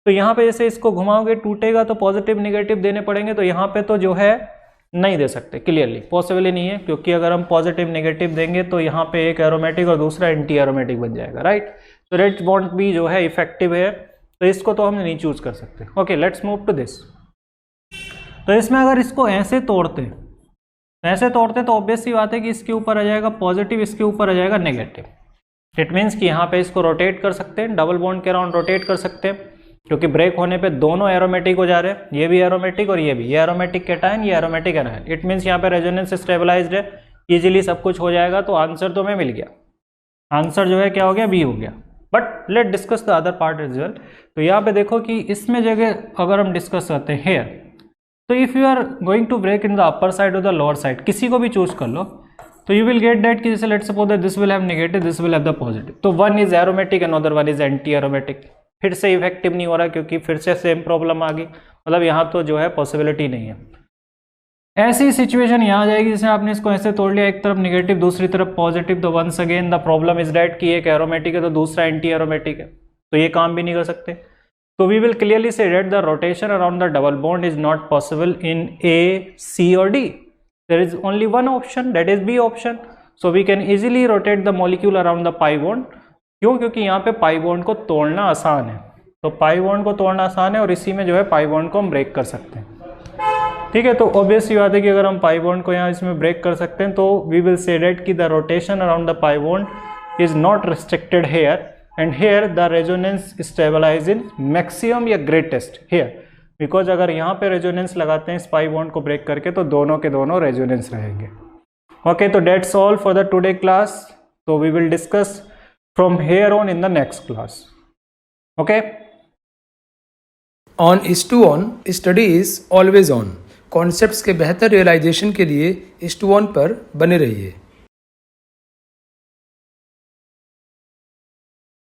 A: तो यहाँ पे जैसे इसको घुमाओगे टूटेगा तो पॉजिटिव निगेटिव देने पड़ेंगे, तो यहाँ पे तो जो है नहीं दे सकते, क्लियरली पॉसिबल ही नहीं है, क्योंकि अगर हम पॉजिटिव नेगेटिव देंगे तो यहाँ पे एक एरोमेटिक और दूसरा एंटी एरोमेटिक बन जाएगा, राइट। तो रेड बॉन्ड भी जो है इफेक्टिव है, तो इसको तो हम नहीं चूज कर सकते। Okay, let's move to this. तो इसमें अगर इसको ऐसे तोड़ते तो ऑब्वियस सी बात है कि इसके ऊपर आ जाएगा पॉजिटिव, इसके ऊपर आ जाएगा नेगेटिव। इट मीन्स कि यहाँ पे इसको रोटेट कर सकते हैं, डबल बॉन्ड के अराउंड रोटेट कर सकते हैं, क्योंकि ब्रेक होने पे दोनों एरोमेटिक हो जा रहे हैं, ये भी एरोमेटिक और ये भी, ये एरोमेटिक कैटायन, ये एरोमेटिक एनायन। इट मीन्स यहाँ पे रेजोनेंस स्टेबलाइज्ड है, इजीली सब कुछ हो जाएगा। तो आंसर तो हमें मिल गया, आंसर जो है क्या हो गया, बी हो गया। But let discuss the other part as well. तो यहाँ पे देखो कि इसमें जगह अगर हम डिस्कस करते हैं हेयर, तो if you are going to break in the upper side और द लोअर साइड, किसी को भी चूज कर लो, तो यू विल गेट दैट कि जैसे let's suppose that this will have negative, this will have the positive, तो one is aromatic and other one is anti aromatic. फिर से इफेक्टिव नहीं हो रहा क्योंकि फिर से सेम प्रॉब्लम आ गई, मतलब यहाँ तो जो है पॉसिबिलिटी नहीं है। ऐसी सिचुएशन यहाँ आ जाएगी जैसे आपने इसको ऐसे तोड़ लिया, एक तरफ नेगेटिव दूसरी तरफ पॉजिटिव, तो once again the problem is that कि एक एरोमेटिक है तो दूसरा एंटी एरोमेटिक है, तो ये काम भी नहीं कर सकते। तो we will clearly say that the rotation around the double bond is not possible in A, C और D. There is only one option, that is B option. So we can easily rotate the molecule around the pi bond. क्यों? क्योंकि यहाँ पे pi bond को तोड़ना आसान है, तो पाई बॉन्ड को तोड़ना आसान है और इसी में जो है पाई बॉन्ड को हम ब्रेक कर सकते हैं। ठीक है, तो ऑब्वियस ये बात है कि अगर हम पाई बॉन्ड को यहाँ इसमें ब्रेक कर सकते हैं, तो वी विल से दैट कि the rotation around the pi bond is not restricted here and here the resonance stabilize in maximum या ग्रेटेस्ट हेयर, बिकॉज अगर यहाँ पे रेजोनेंस लगाते हैं इस पाई बॉन्ड को ब्रेक करके तो दोनों के दोनों रेजोनेंस रहेंगे। ओके, तो that's all for the today class. तो we will discuss from here on in the next class. Okay,
B: on is to on, study is always on. Concepts के बेहतर रियलाइजेशन के लिए इस टू ऑन पर बने रहिए।